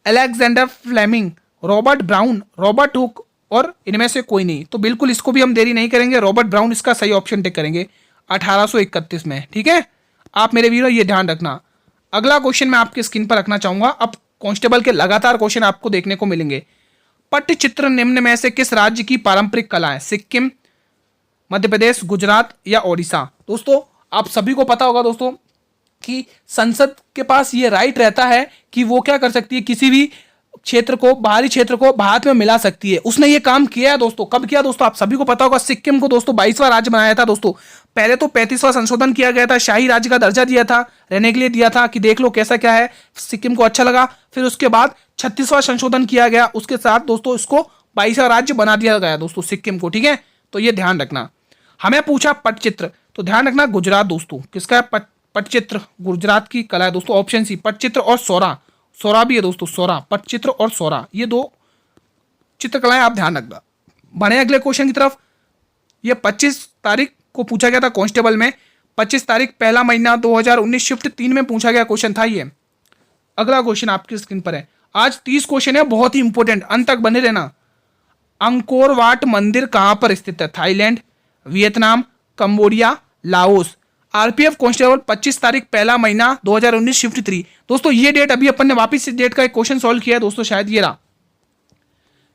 Alexander Fleming, Robert Brown, Robert Hooke और इनमें से कोई नहीं। तो बिल्कुल इसको भी हम देरी नहीं करेंगे, रॉबर्ट ब्राउन इसका सही ऑप्शन टिक करेंगे 1831 में, ठीक है। आप मेरे वीरों ये ध्यान रखना। अगला क्वेश्चन मैं आपकी स्क्रीन पर रखना चाहूंगा। अब कांस्टेबल के लगातार क्वेश्चन आपको देखने को मिलेंगे। पट्टचित्र निम्न में से किस राज्य की पारंपरिक कला है? सिक्किम, मध्य प्रदेश, गुजरात या ओडिशा? दोस्तों आप सभी को पता होगा दोस्तों कि संसद के पास ये राइट रहता है कि वो क्या कर सकती है, किसी भी क्षेत्र को, बाहरी क्षेत्र को भारत में मिला सकती है। उसने ये काम किया है दोस्तों। कब किया दोस्तों? आप सभी को पता होगा। सिक्किम को दोस्तों 22वां राज्य बनाया था दोस्तों। पहले तो 35वां संशोधन किया गया था, शाही राज्य का दर्जा दिया था, रहने के लिए दिया था कि देख लो कैसा क्या है, सिक्किम को अच्छा लगा। फिर उसके बाद 36वां संशोधन किया गया, उसके साथ दोस्तों इसको 22वां राज्य बना दिया गया दोस्तों सिक्किम को, ठीक है। तो ये ध्यान रखना। हमें पूछा पट्टचित्र, तो ध्यान रखना गुजरात दोस्तों। किसका? पट्टचित्र, गुजरात की कला है दोस्तों। ऑप्शन सी, पट्टचित्र और सौरा, सौरा भी है दोस्तों, सौरा, पट्टचित्र और सौरा, ये दो चित्रकलाएं आप ध्यान रखना। बढ़े अगले क्वेश्चन की तरफ। ये 25 तारीख को पूछा गया था कांस्टेबल में, 25 तारीख पहला महीना 2019 शिफ्ट 3 में पूछा गया क्वेश्चन था ये। अगला क्वेश्चन आपकी स्क्रीन पर है। आज 30 क्वेश्चन है, बहुत ही इंपॉर्टेंट, अंत तक बने रहना। अंकोर वाट मंदिर कहां पर स्थित है? Thailand, Vietnam, Cambodia, Laos? RPF constable 25 तारीख पहला महीना 2019 शिफ्ट 3। दोस्तों ये डेट अभी अपन ने वापस इस डेट का एक क्वेश्चन सॉल्व किया है दोस्तों, शायद ये रहा।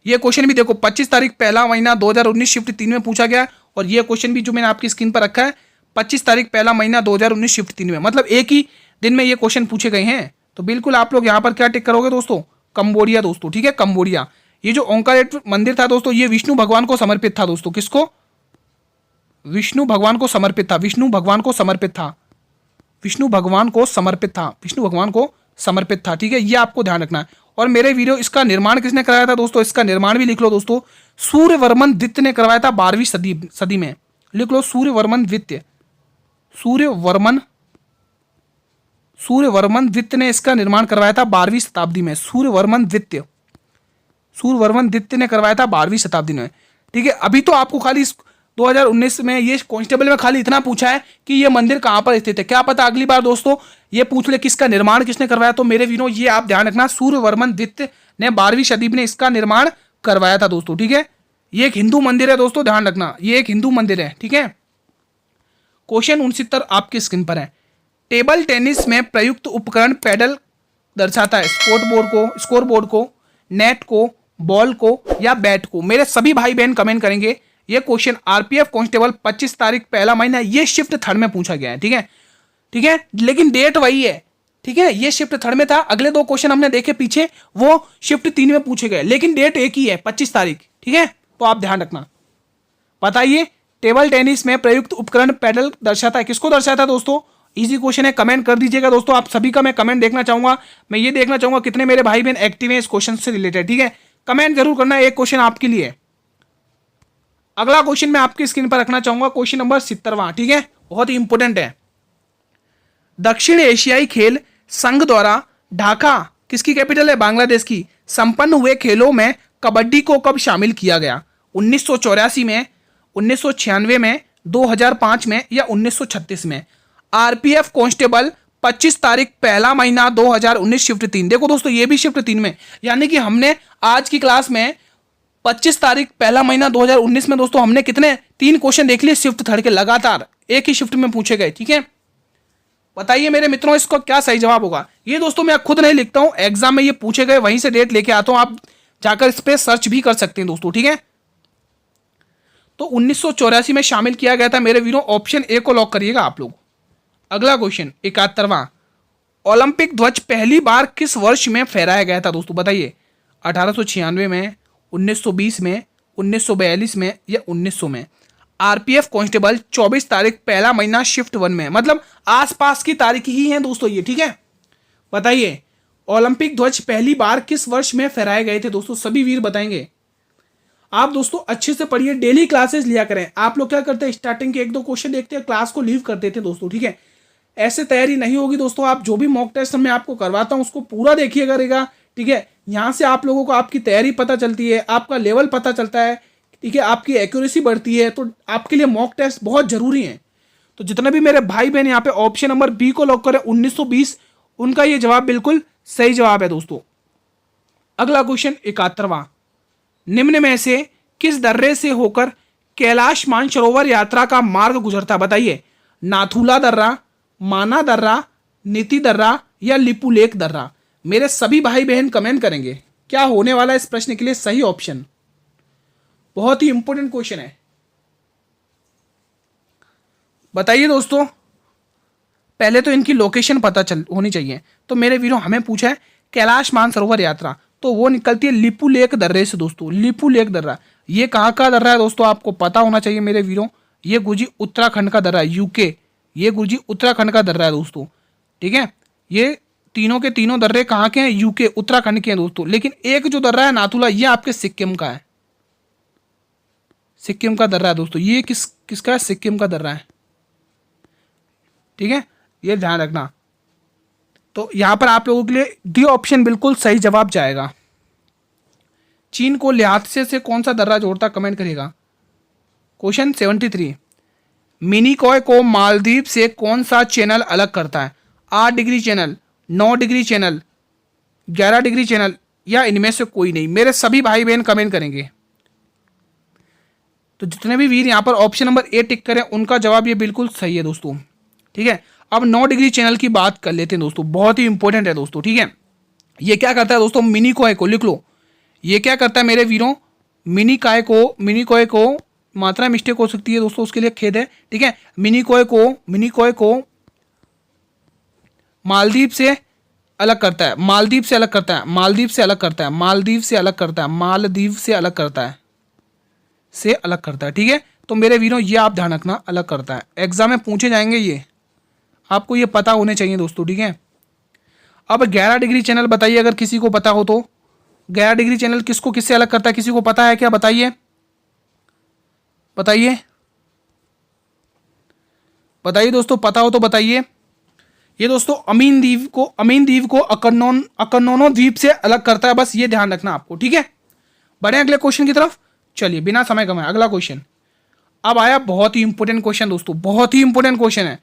ये क्वेश्चन भी देखो, 25 तारीख पहला महीना 2019 शिफ्ट 3 में पूछा गया और ये क्वेश्चन भी जो मैंने आपकी स्क्रीन पर रखा है 25 तारीख पहला महीना 2019 शिफ्ट 3 में, मतलब एक ही दिन में ये क्वेश्चन पूछे गए हैं। तो बिल्कुल आप लोग यहाँ पर क्या टिक करोगे दोस्तों, कंबोडिया दोस्तों, ठीक है, कंबोडिया। ये जो ओंकारेश्वर मंदिर था दोस्तों, ये विष्णु भगवान को समर्पित था दोस्तों। किसको? विष्णु भगवान को समर्पित था, विष्णु भगवान को समर्पित था, विष्णु भगवान को समर्पित था, विष्णु भगवान को समर्पित था, ठीक है, ये आपको ध्यान रखना है। और मेरे वीडियो इसका निर्माण किसने कराया था दोस्तों, इसका निर्माण भी लिख लो दोस्तों, सूर्यवर्मन द्वितीय ने करवाया था 12वीं सदी में। लिख लो सूर्यवर्मन द्वितीय, सूर्यवर्मन द्वितीय ने इसका निर्माण करवाया था 12वीं शताब्दी में। सूर्यवर्मन द्वितीय ने करवाया था 12वीं शताब्दी में, ठीक है। अभी तो आपको खाली 2019 में ये कांस्टेबल में खाली इतना पूछा है कि ये मंदिर कहां पर स्थित है। क्या पता अगली बार दोस्तों ये पूछ ले किसका निर्माण किसने करवाया। तो मेरे वीरों ये आप ध्यान रखना, सूर्यवर्मन द्वितीय ने 12वीं सदी में इसका निर्माण करवाया था दोस्तों, ठीक है। ये एक हिंदू मंदिर है दोस्तों, ध्यान रखना, ये एक हिंदू मंदिर है, ठीक है। क्वेश्चन 69 आपकी स्क्रीन पर है। टेबल टेनिस में प्रयुक्त उपकरण पैडल दर्शाता है स्कोर बोर्ड को, नेट को, बॉल को या बैट को। मेरे सभी भाई बहन कमेंट करेंगे। ये क्वेश्चन आरपीएफ कांस्टेबल 25 तारीख पहला महीना, ये शिफ्ट 3 में पूछा गया है, ठीक है, ठीक है, लेकिन डेट वही है, ठीक है। ये शिफ्ट 3 में था, अगले 2 क्वेश्चन हमने देखे पीछे वो शिफ्ट 3 में पूछे गए, लेकिन डेट एक ही है 25 तारीख, ठीक है। तो आप ध्यान रखना। बताइए टेबल टेनिस में प्रयुक्त उपकरण पैडल दर्शाता है, किसको दर्शाता है दोस्तों? इजी क्वेश्चन है, कमेंट कर दीजिएगा दोस्तों। आप सभी का मैं कमेंट देखना चाहूंगा, मैं ये देखना चाहूंगा कितने मेरे भाई बहन एक्टिव हैं इस क्वेश्चन से रिलेटेड, ठीक है। कमेंट जरूर करना, एक क्वेश्चन आपके लिए। अगला क्वेश्चन मैं आपकी स्क्रीन पर रखना चाहूंगा, क्वेश्चन नंबर 70वां, ठीक है, बहुत ही इंपॉर्टेंट है। दक्षिण एशियाई खेल संघ द्वारा ढाका, किसकी कैपिटल है? बांग्लादेश की, संपन्न हुए खेलों में कबड्डी को कब शामिल किया गया? 1984 में, 1996 में, 2005 में या 1936 में? आरपीएफ कांस्टेबल 25 तारीख पहला महीना 2019 शिफ्ट 3। देखो दोस्तों ये भी शिफ्ट 3 में, यानी कि हमने आज की क्लास में 25 तारीख पहला महीना 2019 में दोस्तों हमने कितने 3 क्वेश्चन देख लिए शिफ्ट 3 के, लगातार एक ही शिफ्ट में पूछे गए, ठीक है। बताइए मेरे मित्रों इसको क्या सही जवाब होगा। ये दोस्तों मैं खुद नहीं लिखता हूं, एग्जाम में ये पूछे गए, वहीं से डेट लेके आता हूं, आप जाकर इस पर सर्च भी कर सकते हैं दोस्तों, ठीक है। तो 1984 में शामिल किया गया था मेरे वीरों, ऑप्शन ए को लॉक करिएगा आप लोग। अगला क्वेश्चन 71वां, ओलंपिक ध्वज पहली बार किस वर्ष में फहराया गया था दोस्तों? बताइए 1896 में, 1920 में, 1942 में या 1900 में? आरपीएफ कांस्टेबल 24 तारीख पहला महीना शिफ्ट 1 में, मतलब आसपास की तारीख ही है दोस्तों ये, ठीक है। बताइए ओलंपिक ध्वज पहली बार किस वर्ष में फहराए गए थे दोस्तों? सभी वीर बताएंगे। आप दोस्तों अच्छे से पढ़िए, डेली क्लासेस लिया करें। आप लोग क्या करते हैं, स्टार्टिंग के 1-2 क्वेश्चन देखते हैं, क्लास को लीव कर देते हैं दोस्तों, ठीक है। ऐसे तैयारी नहीं होगी दोस्तों। आप जो भी मॉक टेस्ट मैं आपको करवाता हूं उसको पूरा देखिए करेगा, ठीक है। यहां से आप लोगों को आपकी तैयारी पता चलती है, आपका लेवल पता चलता है, ठीक है, आपकी एक्यूरेसी बढ़ती है। तो आपके लिए मॉक टेस्ट बहुत जरूरी है। तो जितने भी मेरे भाई बहन यहाँ पे ऑप्शन नंबर बी को लॉक करें 1920, उनका ये जवाब बिल्कुल सही जवाब है दोस्तों। अगला क्वेश्चन 71वां, निम्न में से किस दर्रे से होकर कैलाश मानसरोवर यात्रा का मार्ग गुजरता? बताइए नाथुला दर्रा, माना दर्रा, नीति दर्रा या लिपुलेख दर्रा? मेरे सभी भाई बहन कमेंट करेंगे क्या होने वाला है इस प्रश्न के लिए सही ऑप्शन। बहुत ही इंपॉर्टेंट क्वेश्चन है, बताइए दोस्तों। पहले तो इनकी लोकेशन पता चल होनी चाहिए। तो मेरे वीरों हमें पूछा है कैलाश मानसरोवर यात्रा, तो वो निकलती है लिपुलेख दर्रे से दोस्तों। लिपुलेख दर्रा ये कहाँ का दर्रा है दोस्तों? आपको पता होना चाहिए मेरे वीरों। ये गुरुजी उत्तराखंड का दर्रा है, यूके, ये गुरुजी उत्तराखंड का दर्रा है दोस्तों, ठीक है। ये तीनों के तीनों दर्रे कहाँ के हैं? यूके, उत्तराखंड के हैं दोस्तों। लेकिन एक जो दर्रा है नाथुला, ये आपके सिक्किम का है, सिक्किम का दर्रा है दोस्तों। ये किसका है? सिक्किम का दर्रा है, ठीक है, ये ध्यान रखना। तो यहां पर आप लोगों के लिए डी ऑप्शन बिल्कुल सही जवाब जाएगा। चीन को ल्हासा से कौन सा दर्रा जोड़ता? कमेंट करिएगा। क्वेश्चन 73, मिनिकॉय को मालदीव से कौन सा चैनल अलग करता है? 8 degree channel, 9 degree channel, 11 degree channel या इनमें से कोई नहीं? मेरे सभी भाई बहन कमेंट करेंगे। तो जितने भी वीर यहाँ पर ऑप्शन नंबर ए टिक करें उनका जवाब ये बिल्कुल सही है दोस्तों, ठीक है। अब 9 डिग्री चैनल की बात कर लेते हैं दोस्तों, बहुत ही इंपॉर्टेंट है दोस्तों, ठीक है। ये क्या करता है दोस्तों? मिनिकॉय को लिख लो। ये क्या करता है मेरे वीरों? मिनिकॉय को मात्रा मिस्टेक हो सकती है दोस्तों, उसके लिए खेद है, ठीक है। मिनिकॉय को मालदीव से अलग करता है, मालदीव से अलग करता है, मालदीव से अलग करता है, मालदीव से अलग करता है, मालदीव से अलग करता है, से अलग करता है, ठीक है। तो मेरे वीरों ये आप ध्यान रखना, अलग करता है, एग्जाम में पूछे जाएंगे, ये आपको ये पता होने चाहिए दोस्तों, ठीक है। अब 11 डिग्री चैनल बताइए अगर किसी को पता हो तो, 11 डिग्री चैनल किसको किससे अलग करता है, किसी को पता है क्या, बताइए बताइए बताइए दोस्तों, पता हो तो बताइए। ये दोस्तों अमीन द्वीप को अकनोनो द्वीप से अलग करता है, बस ये ध्यान रखना आपको, ठीक है। बढ़े अगले क्वेश्चन की तरफ, चलिए बिना समय गवाए अगला क्वेश्चन। अब आया बहुत ही इंपॉर्टेंट क्वेश्चन दोस्तों, बहुत ही इंपॉर्टेंट क्वेश्चन है।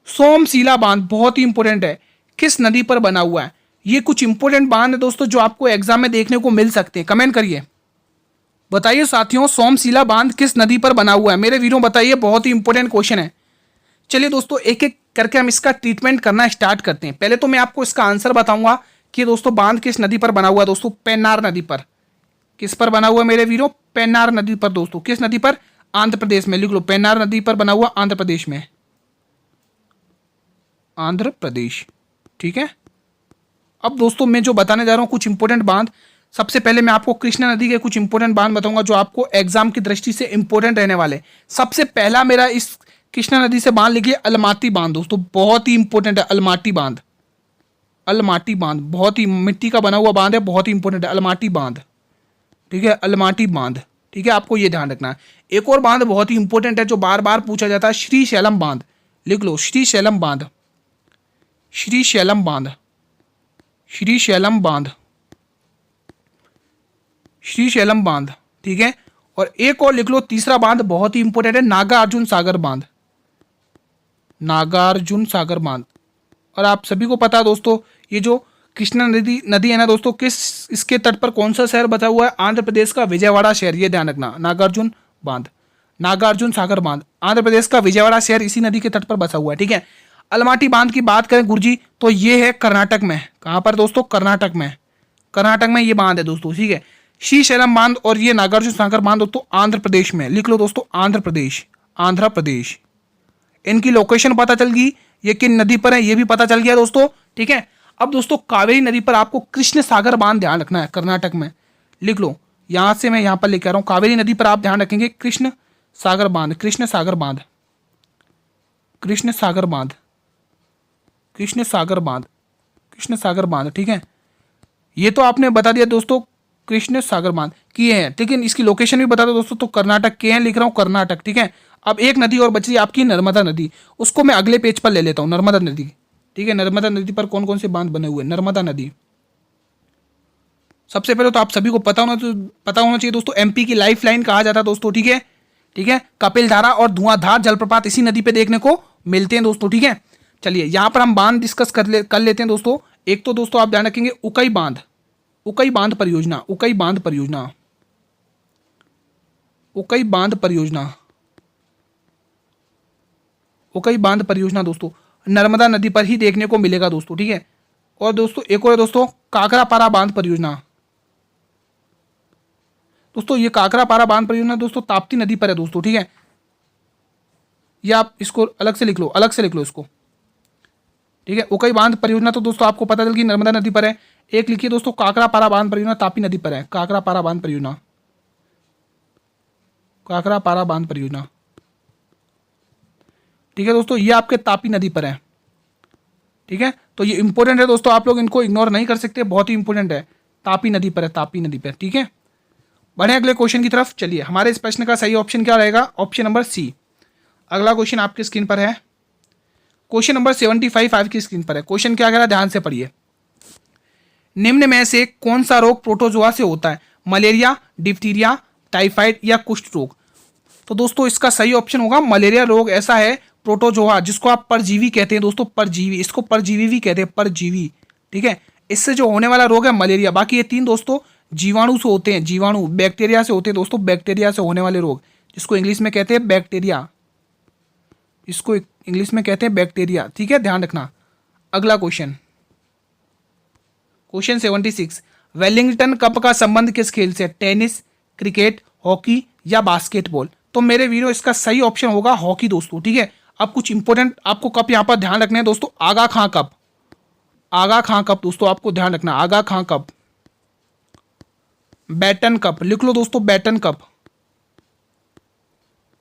सोमशिला बांध बहुत ही इंपॉर्टेंट है, किस नदी पर बना हुआ है। ये कुछ इंपॉर्टेंट बांध है दोस्तों जो आपको एग्जाम में देखने को मिल सकते हैं, कमेंट करिए, बताइए साथियों, सोमशिला बांध किस नदी पर बना हुआ है, मेरे वीरों बताइए, बहुत ही इंपॉर्टेंट क्वेश्चन है। चलिए दोस्तों एक एक करके हम इसका ट्रीटमेंट करना स्टार्ट करते हैं। पहले तो मैं आपको इसका आंसर बताऊंगा कि दोस्तों बांध किस नदी पर बना हुआ है। दोस्तों पेन्नार नदी पर, किस पर बना हुआ है मेरे वीरों, पेन्नार नदी पर दोस्तों, किस नदी पर, आंध्र प्रदेश में, लिख लो पेन्नार नदी पर बना हुआ, आंध्र प्रदेश में, आंध्र प्रदेश, ठीक है। अब दोस्तों मैं जो बताने जा रहा हूं कुछ इंपॉर्टेंट बांध, सबसे पहले मैं आपको कृष्णा नदी के कुछ इंपॉर्टेंट बांध बताऊंगा जो आपको एग्जाम की दृष्टि से इंपॉर्टेंट रहने वाले। सबसे पहला मेरा इस कृष्णा नदी से बांध लिखिए अलमाटी बांध दोस्तों, बहुत ही इंपॉर्टेंट है अलमाटी बांध, अलमाटी बांध बहुत ही मिट्टी का बना हुआ बांध है, बहुत ही इंपॉर्टेंट है अलमाटी बांध, ठीक है, अलमाटी बांध, ठीक है, आपको ये ध्यान रखना है। एक और बांध बहुत ही इंपॉर्टेंट है जो बार बार पूछा जाता है, श्रीशैलम बांध, लिख लो श्रीशैलम बांध, श्रीशैलम बांध, श्रीशैलम बांध, श्रीशैलम बांध, ठीक है। और एक और लिख लो तीसरा बांध बहुत ही इंपॉर्टेंट है, नागार्जुन सागर बांध, नागार्जुन सागर बांध। और आप सभी को पता है दोस्तों ये जो कृष्णा नदी है ना दोस्तों, किस इसके तट पर कौन सा शहर बचा हुआ है, आंध्र प्रदेश का विजयवाड़ा शहर, ये ध्यान रखना, नागार्जुन बांध, नागार्जुन सागर बांध, आंध्र प्रदेश का विजयवाड़ा शहर इसी नदी के तट पर बसा हुआ है, ठीक है। अलमाटी बांध की बात करें गुरुजी तो ये है कर्नाटक में, कहां पर दोस्तों, कर्नाटक में, कर्नाटक में ये बांध है दोस्तों, ठीक है। श्रीशैलम बांध और ये नागार्जुन सागर बांध दोस्तों आंध्र प्रदेश में, लिख लो दोस्तों आंध्र प्रदेश, आंध्र प्रदेश। इनकी लोकेशन पता चल गई, ये किन नदी पर है ये भी पता चल गया दोस्तों, ठीक है। अब दोस्तों कावेरी नदी पर आपको कृष्ण सागर बांध ध्यान रखना है, कर्नाटक में, लिख लो, यहां से मैं यहां पर लेकर आ रहा हूं, कावेरी नदी पर आप ध्यान रखेंगे कृष्ण सागर बांध, कृष्ण सागर बांध, कृष्ण सागर बांध, कृष्ण सागर बांध, कृष्ण सागर बांध, ठीक है। ये तो आपने बता दिया दोस्तों कृष्ण सागर बांध किए हैं, लेकिन इसकी लोकेशन भी बता दो दोस्तों, तो कर्नाटक के हैं, लिख रहा हूं कर्नाटक, ठीक है। अब एक नदी और बची आपकी नर्मदा नदी, उसको मैं अगले पेज पर ले लेता हूं, नर्मदा नदी, ठीक है। नर्मदा नदी पर कौन कौन से बांध बने हुए, नर्मदा नदी, सबसे पहले तो आप सभी को पता होना चाहिए दोस्तों, एमपी की लाइफ लाइन कहा जाता है दोस्तों, ठीक है, ठीक है। कपिल धारा और धुआंधार जलप्रपात इसी नदी पे देखने को मिलते हैं दोस्तों, ठीक है। चलिए यहां पर हम बांध डिस्कस कर लेते हैं दोस्तों। एक तो दोस्तों आप ध्यान रखेंगे उकई बांध, उकई बांध परियोजना, उकई बांध परियोजना, उकई बांध परियोजना, उकई बांध परियोजना दोस्तों नर्मदा नदी पर ही देखने को मिलेगा दोस्तों, ठीक है। और दोस्तों एक और है दोस्तों काकरापारा बांध परियोजना, दोस्तों ये काकरापारा बांध परियोजना दोस्तों ताप्ती नदी पर है दोस्तों, ठीक है। ये आप इसको अलग से लिख लो, अलग से लिख लो इसको, ठीक है। उकई बांध परियोजना तो दोस्तों आपको पता चल कि नर्मदा नदी पर है। एक लिखिए दोस्तों काकरापारा बांध परियोजना तापी नदी पर है, काकरापारा बांध परियोजना, काकरापारा बांध परियोजना, ठीक है दोस्तों, ये आपके तापी नदी पर है, ठीक है। तो ये इंपॉर्टेंट है दोस्तों, आप लोग इनको इग्नोर नहीं कर सकते, बहुत ही इंपॉर्टेंट है, तापी नदी पर है, तापी नदी पर, ठीक है। बढ़े अगले क्वेश्चन की तरफ, चलिए हमारे इस प्रश्न का सही ऑप्शन क्या रहेगा, ऑप्शन नंबर सी। अगला क्वेश्चन आपकी स्क्रीन पर है, क्वेश्चन नंबर 75 आपकी स्क्रीन पर है। क्वेश्चन क्या कह रहा है, ध्यान से पढ़िए। निम्न में से कौन सा रोग प्रोटोजोआ से होता है, मलेरिया, डिप्थीरिया, टाइफाइड या कुष्ठ रोग। तो दोस्तों इसका सही ऑप्शन होगा मलेरिया रोग, ऐसा है प्रोटोजोआ जिसको आप परजीवी कहते हैं दोस्तों, परजीवी, इसको परजीवी भी कहते हैं, परजीवी, ठीक है। इससे जो होने वाला रोग है मलेरिया। बाकी ये तीन दोस्तों जीवाणु से होते हैं, जीवाणु बैक्टीरिया से होते हैं दोस्तों, बैक्टीरिया से होने वाले रोग जिसको इंग्लिश में कहते हैं बैक्टीरिया, इसको इंग्लिश में कहते हैं बैक्टीरिया, ठीक है, ध्यान रखना। अगला क्वेश्चन, क्वेश्चन 76, वेलिंगटन कप का संबंध किस खेल से, टेनिस, क्रिकेट, हॉकी या बास्केटबॉल। तो मेरे वीडियो इसका सही ऑप्शन होगा हॉकी दोस्तों, ठीक है। अब कुछ इंपॉर्टेंट आपको कप यहाँ पर ध्यान रखना है दोस्तों। आगा खां कप, आगा खां कप दोस्तों आपको ध्यान रखना, आगा खां कप। बैटन कप लिख लो दोस्तों, बैटन कप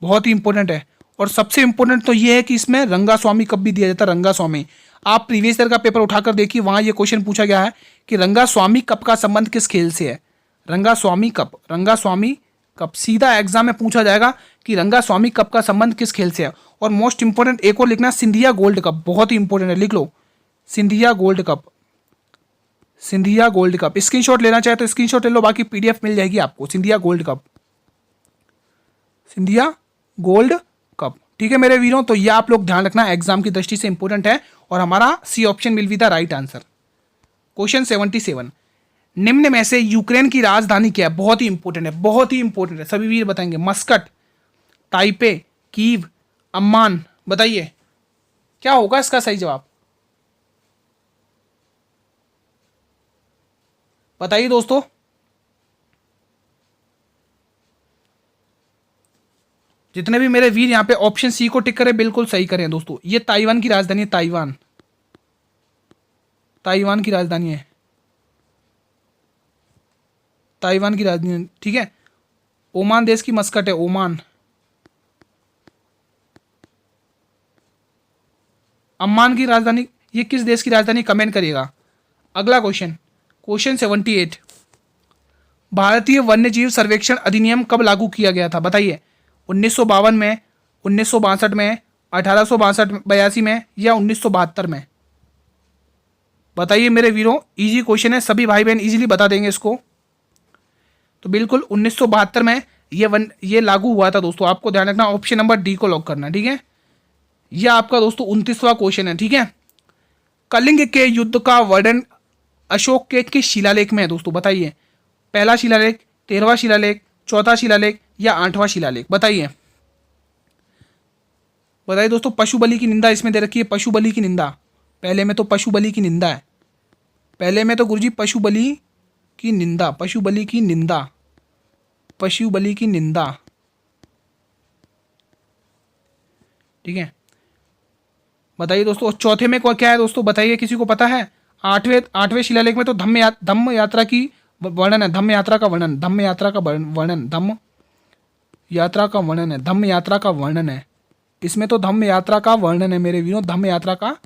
बहुत ही इंपॉर्टेंट है। और सबसे इंपॉर्टेंट तो ये है कि इसमें रंगास्वामी कप भी दिया जाता है, रंगास्वामी। आप प्रीवियस ईयर का पेपर उठाकर देखिए, वहां ये क्वेश्चन पूछा गया है कि रंगास्वामी कप का संबंध किस खेल से है। रंगास्वामी कप, रंगास्वामी कप सीधा एग्जाम में पूछा जाएगा कि रंगास्वामी कप का संबंध किस खेल से है। और मोस्ट इंपॉर्टेंट एक और लिखना, सिंधिया गोल्ड कप, बहुत ही इंपॉर्टेंट है, लिख लो Scindia gold cup, Scindia gold cup. Screenshot लेना चाहे तो स्क्रीनशॉट ले लो, बाकी पीडीएफ मिल जाएगी आपको। Scindia gold cup, Scindia gold cup, ठीक है मेरे वीरों। तो ये आप लोग ध्यान रखना, एग्जाम की दृष्टि से इंपॉर्टेंट है। और हमारा C option will be the right answer. Question 77, निम्न में से यूक्रेन की राजधानी क्या है? बहुत ही इंपॉर्टेंट है, बहुत ही इंपॉर्टेंट है, सभी वीर बताएंगे। Muscat, Taipei, Kyiv, Amman. बताइए क्या होगा इसका सही जवाब, बताइए दोस्तों। जितने भी मेरे वीर यहाँ पे ऑप्शन सी को टिक करें, बिल्कुल सही करें दोस्तों। ये ताइवान की राजधानी है, ताइवान, ताइवान की राजधानी है, ताइवान की राजधानी है, ठीक है। ओमान देश की मस्कट है, ओमान। अम्मान की राजधानी, ये किस देश की राजधानी, कमेंट करिएगा। अगला क्वेश्चन, क्वेश्चन 78, भारतीय वन्यजीव सर्वेक्षण अधिनियम कब लागू किया गया था? बताइए, 1952 में, 1962 में, 1882 में या 1972 में? बताइए मेरे वीरों, इजी क्वेश्चन है, सभी भाई बहन इजीली बता देंगे इसको। तो बिल्कुल 1972 में ये लागू हुआ था दोस्तों, आपको ध्यान रखना। ऑप्शन नंबर डी को लॉक करना, ठीक है। यह आपका दोस्तों 29वां क्वेश्चन है, ठीक है। कलिंग के युद्ध का वर्णन अशोक के किस शिलालेख में है दोस्तों? बताइए, पहला शिलालेख, 13वां शिलालेख, चौथा शिलालेख या 8वां शिलालेख? बताइए, बताइए दोस्तों। पशु बलि की निंदा इसमें दे रखी है, पशु बलि की निंदा। पहले में तो पशु बलि की निंदा है, पहले में तो गुरुजी पशु बलि की निंदा, पशु बलि की निंदा, पशु बलि की निंदा, ठीक है। बताइए दोस्तों, चौथे में क्या है दोस्तों? बताइए, किसी को पता है? आठवें शिलालेख में तो धम्म यात्रा की वर्णन है, धम्म यात्रा का वर्णन, धम्म यात्रा का वर्णन, धम्म यात्रा का वर्णन है, धम्म यात्रा का वर्णन है। इसमें तो धम्म यात्रा का वर्णन है मेरे वीरों, धम्म यात्रा का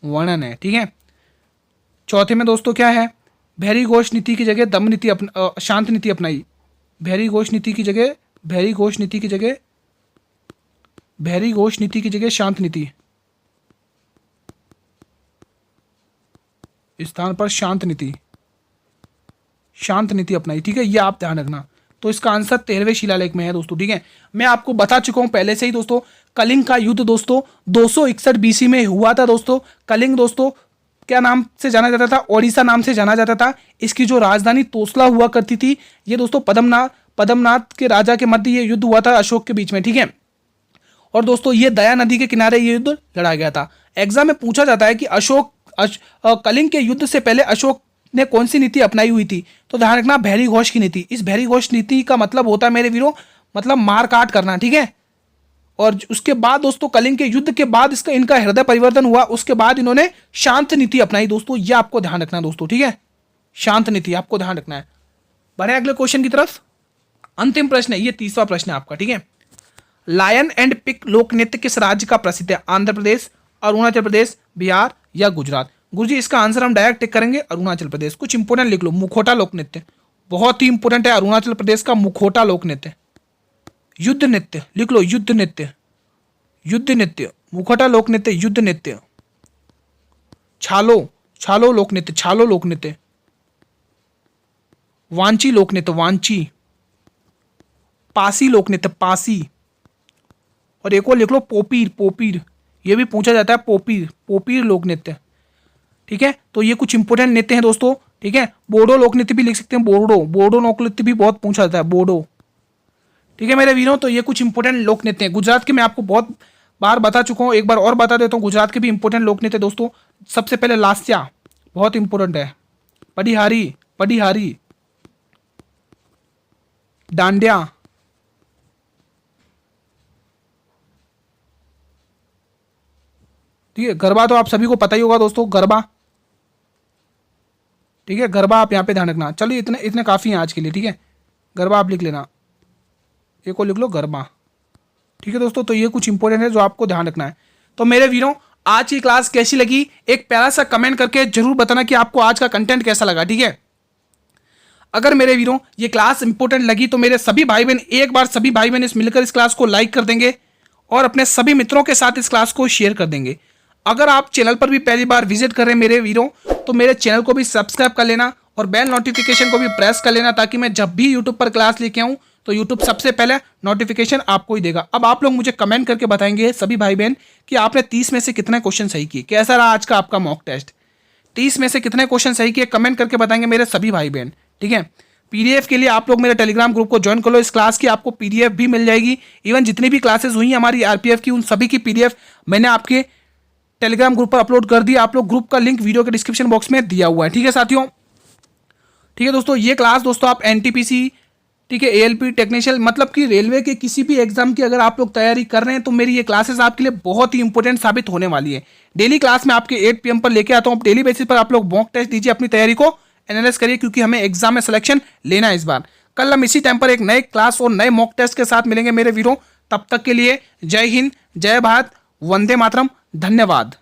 वर्णन है, ठीक है। चौथे में दोस्तों क्या है? भैरी घोष नीति की जगह दम नीति शांत नीति अपनाई। भैरी घोष नीति की जगह, भैरी घोष नीति की जगह, भैरी घोष नीति की जगह शांत नीति, स्थान पर शांत नीति, शांत नीति अपनाई, ठीक है। ये आप ध्यान रखना। तो इसका आंसर 13वें शिलालेख में है दोस्तों, ठीक है। मैं आपको बता चुका हूं पहले से ही दोस्तों, कलिंग का युद्ध दोस्तों 261 बीसी में हुआ था दोस्तों। कलिंग दोस्तों क्या नाम से जाना जाता था? ओडिशा नाम से जाना जाता था। इसकी जो राजधानी तोसला हुआ करती थी, ये दोस्तों पद्मनाथ के राजा के मध्य ये युद्ध हुआ था अशोक के बीच में, ठीक है। और दोस्तों ये दया नदी के किनारे ये युद्ध लड़ा गया था। एग्जाम में पूछा जाता है कि कलिंग के युद्ध से पहले अशोक ने कौन सी नीति अपनाई हुई थी? तो ध्यान रखना, भैरी घोष की नीति। इस भैरी घोष नीति का मतलब होता है मेरे वीरों, मतलब मार काट करना, ठीक है। और उसके बाद दोस्तों कलिंग के युद्ध के बाद इनका हृदय परिवर्तन हुआ, उसके बाद इन्होंने शांत नीति अपनाई दोस्तों। ये आपको ध्यान रखना दोस्तों, ठीक है, शांत नीति आपको ध्यान रखना है। बढ़े अगले क्वेश्चन की तरफ। अंतिम प्रश्न है, ये 30वां प्रश्न है आपका, ठीक है। लायन एंड पिक लोक नृत्य किस राज्य का प्रसिद्ध है? आंध्र प्रदेश, अरुणाचल प्रदेश, बिहार या गुजरात? गुरुजी इसका आंसर हम डायरेक्ट टिक करेंगे, अरुणाचल प्रदेश। कुछ इंपोर्टेंट लिख लो, मुखोटा लोक नृत्य बहुत ही इंपोर्टेंट है, अरुणाचल प्रदेश का मुखोटा लोक नृत्य। युद्ध नृत्य लिख लो, युद्ध नृत्य, युद्ध नृत्य, मुखोटा लोक नृत्य, युद्ध नृत्य। छालो लोक नृत्य, छालो लोक नृत्य। वांची लोक नृत्य, वांची। पासी लोक नृत्य, पासी। और एक और लिख लो, पोपीर, पोपीर। ये भी पूछा जाता है, पोपीर, पोपीर लोक नृत्य, ठीक है। तो ये कुछ इंपोर्टेंट नृत्य हैं दोस्तों, ठीक है। बोडो लोक नृत्य भी लिख सकते हैं, बोडो, बोडो लोक नृत्य भी बहुत पूछा जाता है, बोडो, ठीक है मेरे वीरों। तो ये कुछ इंपोर्टेंट लोक नृत्य हैं। गुजरात के मैं आपको बहुत बार बता चुका हूं, एक बार और बता देता हूं। गुजरात के भी इंपोर्टेंट लोक नृत्य दोस्तों, सबसे पहले लास्या बहुत इंपोर्टेंट है, पडिहारी, पडिहारी, डांडिया, ठीक है, गरबा तो आप सभी को पता ही होगा दोस्तों, गरबा। ठीक है, गरबा आप यहाँ पे ध्यान रखना। चलिए इतने इतने काफ़ी हैं आज के लिए। ठीक है, गरबा आप लिख लेना, एक और लिख लो गरबा। ठीक है दोस्तों, तो ये कुछ इंपॉर्टेंट है जो आपको ध्यान रखना है। तो मेरे वीरों, आज की क्लास कैसी लगी एक प्यारा सा कमेंट करके जरूर बताना कि आपको आज का कंटेंट कैसा लगा। ठीक है, अगर मेरे वीरों ये क्लास इंपॉर्टेंट लगी तो मेरे सभी भाई बहन एक बार सभी भाई बहन इस मिलकर इस क्लास को लाइक कर देंगे और अपने सभी मित्रों के साथ इस क्लास को शेयर कर देंगे। अगर आप चैनल पर भी पहली बार विजिट कर रहे हैं मेरे वीरों, तो मेरे चैनल को भी सब्सक्राइब कर लेना और बेल नोटिफिकेशन को भी प्रेस कर लेना, ताकि मैं जब भी यूट्यूब पर क्लास लेके आऊँ तो यूट्यूब सबसे पहले नोटिफिकेशन आपको ही देगा। अब आप लोग मुझे कमेंट करके बताएंगे सभी भाई बहन कि आपने 30 में से कितने क्वेश्चन सही किए, कैसा रहा आज का आपका मॉक टेस्ट। 30 में से कितने क्वेश्चन सही किए कमेंट करके बताएंगे मेरे सभी भाई बहन। ठीक है, पीडीएफ के लिए आप लोग मेरे टेलीग्राम ग्रुप को ज्वाइन कर लो। इस क्लास की आपको पीडीएफ भी मिल जाएगी। इवन जितनी भी क्लासेस हुई हमारी आरपीएफ की, उन सभी की पीडीएफ मैंने आपके टेलीग्राम ग्रुप पर अपलोड कर दी। आप लोग ग्रुप का लिंक वीडियो के डिस्क्रिप्शन बॉक्स में दिया हुआ है। ठीक है साथियों, ठीक है दोस्तों, ये क्लास दोस्तों आप एनटीपीसी, ठीक है, एएलपी टेक्नीशियन, मतलब कि रेलवे के किसी भी एग्जाम की अगर आप लोग तैयारी कर रहे हैं तो मेरी ये क्लासेस आपके लिए बहुत ही इंपॉर्टेंट साबित होने वाली है। डेली क्लास में आपके 8 PM पर लेके आता हूँ। डेली बेसिस पर आप लोग मॉक टेस्ट दीजिए, अपनी तैयारी को एनालाइज करिए, क्योंकि हमें एग्जाम में सिलेक्शन लेना है इस बार। कल हम इसी टाइम पर एक नए क्लास और नए मॉक टेस्ट के साथ मिलेंगे मेरे वीरों। तब तक के लिए जय हिंद, जय भारत, वंदे मातरम, धन्यवाद।